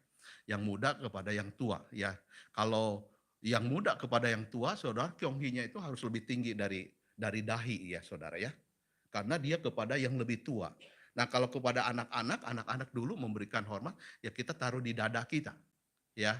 Yang muda kepada yang tua ya. Kalau yang muda kepada yang tua saudara, kyonghinya itu harus lebih tinggi dari dahi ya saudara ya. Karena dia kepada yang lebih tua. Nah, kalau kepada anak-anak dulu memberikan hormat ya kita taruh di dada kita. Ya.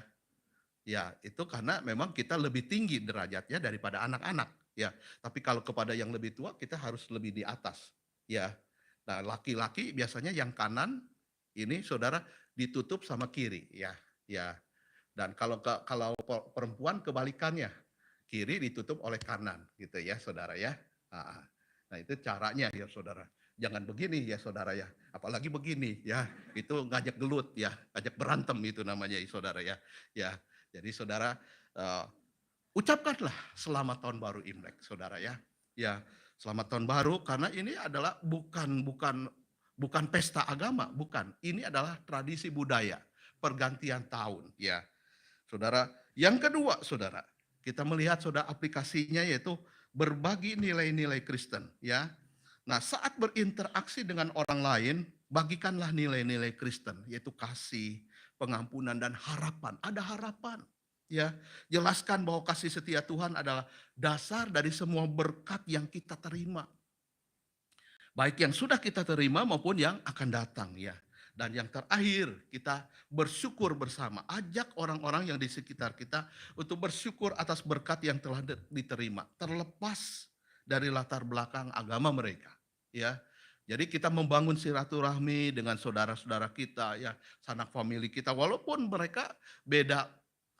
Ya, itu karena memang kita lebih tinggi derajatnya daripada anak-anak. Ya, tapi kalau kepada yang lebih tua kita harus lebih di atas. Ya, nah laki-laki biasanya yang kanan ini saudara ditutup sama kiri. Ya, ya. Dan kalau perempuan kebalikannya, kiri ditutup oleh kanan, gitu ya, saudara ya. Nah itu caranya ya saudara. Jangan begini ya saudara ya, apalagi begini ya. Itu ngajak gelut ya, ngajak berantem itu namanya ya saudara ya. Ya, jadi saudara. Ucapkanlah selamat tahun baru Imlek, saudara ya. Ya, selamat tahun baru karena ini adalah bukan pesta agama, bukan. Ini adalah tradisi budaya, pergantian tahun, ya. Saudara, yang kedua, saudara, kita melihat saudara aplikasinya yaitu berbagi nilai-nilai Kristen, ya. Nah, saat berinteraksi dengan orang lain, bagikanlah nilai-nilai Kristen, yaitu kasih, pengampunan dan harapan. Ada harapan. Ya, jelaskan bahwa kasih setia Tuhan adalah dasar dari semua berkat yang kita terima. Baik yang sudah kita terima maupun yang akan datang ya. Dan yang terakhir kita bersyukur bersama. Ajak orang-orang yang di sekitar kita untuk bersyukur atas berkat yang telah diterima. Terlepas dari latar belakang agama mereka. Ya, jadi kita membangun silaturahmi dengan saudara-saudara kita ya, sanak famili kita. Walaupun mereka beda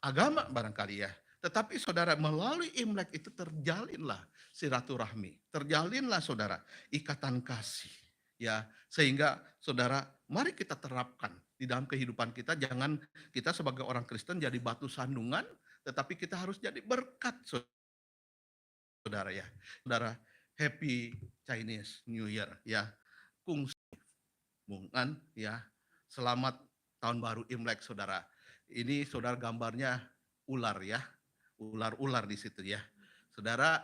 agama barangkali ya. Tetapi saudara, melalui Imlek itu terjalinlah silaturahmi, terjalinlah saudara ikatan kasih. Ya, sehingga saudara, mari kita terapkan di dalam kehidupan kita. Jangan kita sebagai orang Kristen jadi batu sandungan, tetapi kita harus jadi berkat saudara ya. Saudara, Happy Chinese New Year ya. Kung Mungan ya. Selamat tahun baru Imlek saudara. Ini saudara gambarnya ular ya. Ular-ular di situ ya. Saudara,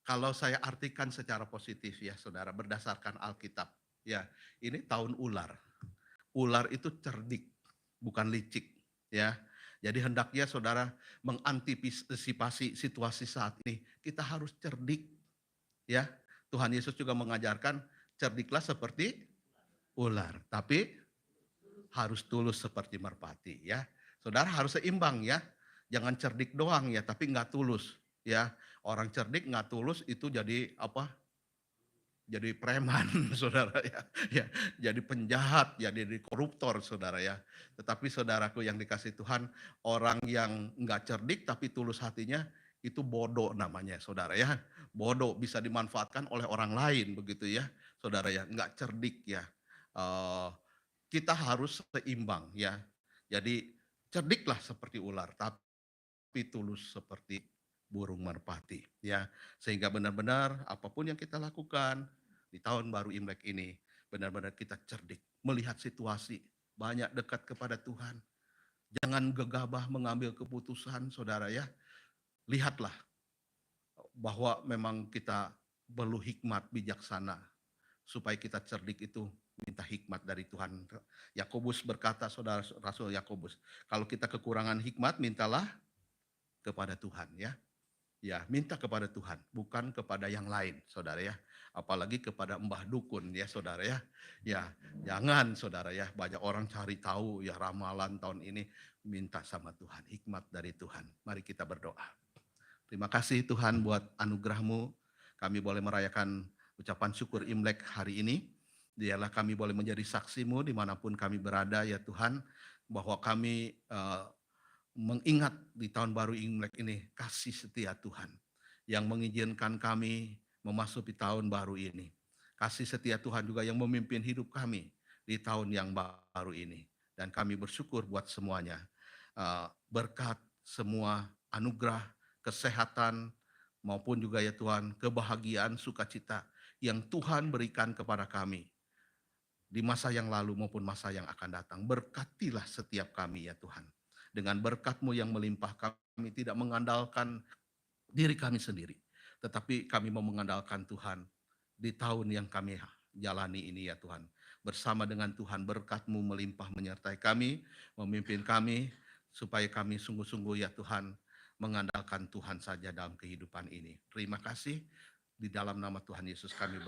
kalau saya artikan secara positif ya saudara, berdasarkan Alkitab ya. Ini tahun ular. Ular itu cerdik, bukan licik ya. Jadi hendaknya saudara mengantisipasi situasi saat ini. Kita harus cerdik ya. Tuhan Yesus juga mengajarkan cerdiklah seperti ular, tapi harus tulus seperti merpati ya. Saudara harus seimbang ya. Jangan cerdik doang ya, tapi nggak tulus ya. Orang cerdik nggak tulus itu jadi apa? Jadi preman, saudara ya. Ya, jadi penjahat, ya, jadi koruptor, saudara ya. Tetapi saudaraku yang dikasih Tuhan, orang yang nggak cerdik tapi tulus hatinya itu bodoh namanya, saudara ya. Bodoh bisa dimanfaatkan oleh orang lain begitu ya, saudara ya. Nggak cerdik ya. Kita harus seimbang ya. Jadi cerdiklah seperti ular, tapi tulus seperti burung merpati ya. Sehingga benar-benar apapun yang kita lakukan di tahun baru Imlek ini, benar-benar kita cerdik, melihat situasi, banyak dekat kepada Tuhan. Jangan gegabah mengambil keputusan saudara ya. Lihatlah bahwa memang kita perlu hikmat bijaksana supaya kita cerdik itu minta hikmat dari Tuhan. Yakobus berkata, saudara Rasul Yakobus, kalau kita kekurangan hikmat mintalah kepada Tuhan ya. Ya, minta kepada Tuhan, bukan kepada yang lain, saudara ya. Apalagi kepada mbah dukun ya, saudara ya. Ya, jangan saudara ya, banyak orang cari tahu ya ramalan tahun ini, minta sama Tuhan, hikmat dari Tuhan. Mari kita berdoa. Terima kasih Tuhan buat anugerah-Mu, kami boleh merayakan ucapan syukur Imlek hari ini. Dialah kami boleh menjadi saksi-Mu dimanapun kami berada ya Tuhan, bahwa kami mengingat di tahun baru Imlek ini kasih setia Tuhan yang mengizinkan kami memasuki tahun baru ini. Kasih setia Tuhan juga yang memimpin hidup kami di tahun yang baru ini. Dan kami bersyukur buat semuanya. Berkat semua anugerah, kesehatan, maupun juga ya Tuhan, kebahagiaan, sukacita yang Tuhan berikan kepada kami di masa yang lalu maupun masa yang akan datang. Berkatilah setiap kami ya Tuhan. Dengan berkat-Mu yang melimpah, kami tidak mengandalkan diri kami sendiri, tetapi kami mau mengandalkan Tuhan di tahun yang kami jalani ini ya Tuhan. Bersama dengan Tuhan, berkat-Mu melimpah menyertai kami, memimpin kami, supaya kami sungguh-sungguh ya Tuhan, mengandalkan Tuhan saja dalam kehidupan ini. Terima kasih, di dalam nama Tuhan Yesus kami berdoa.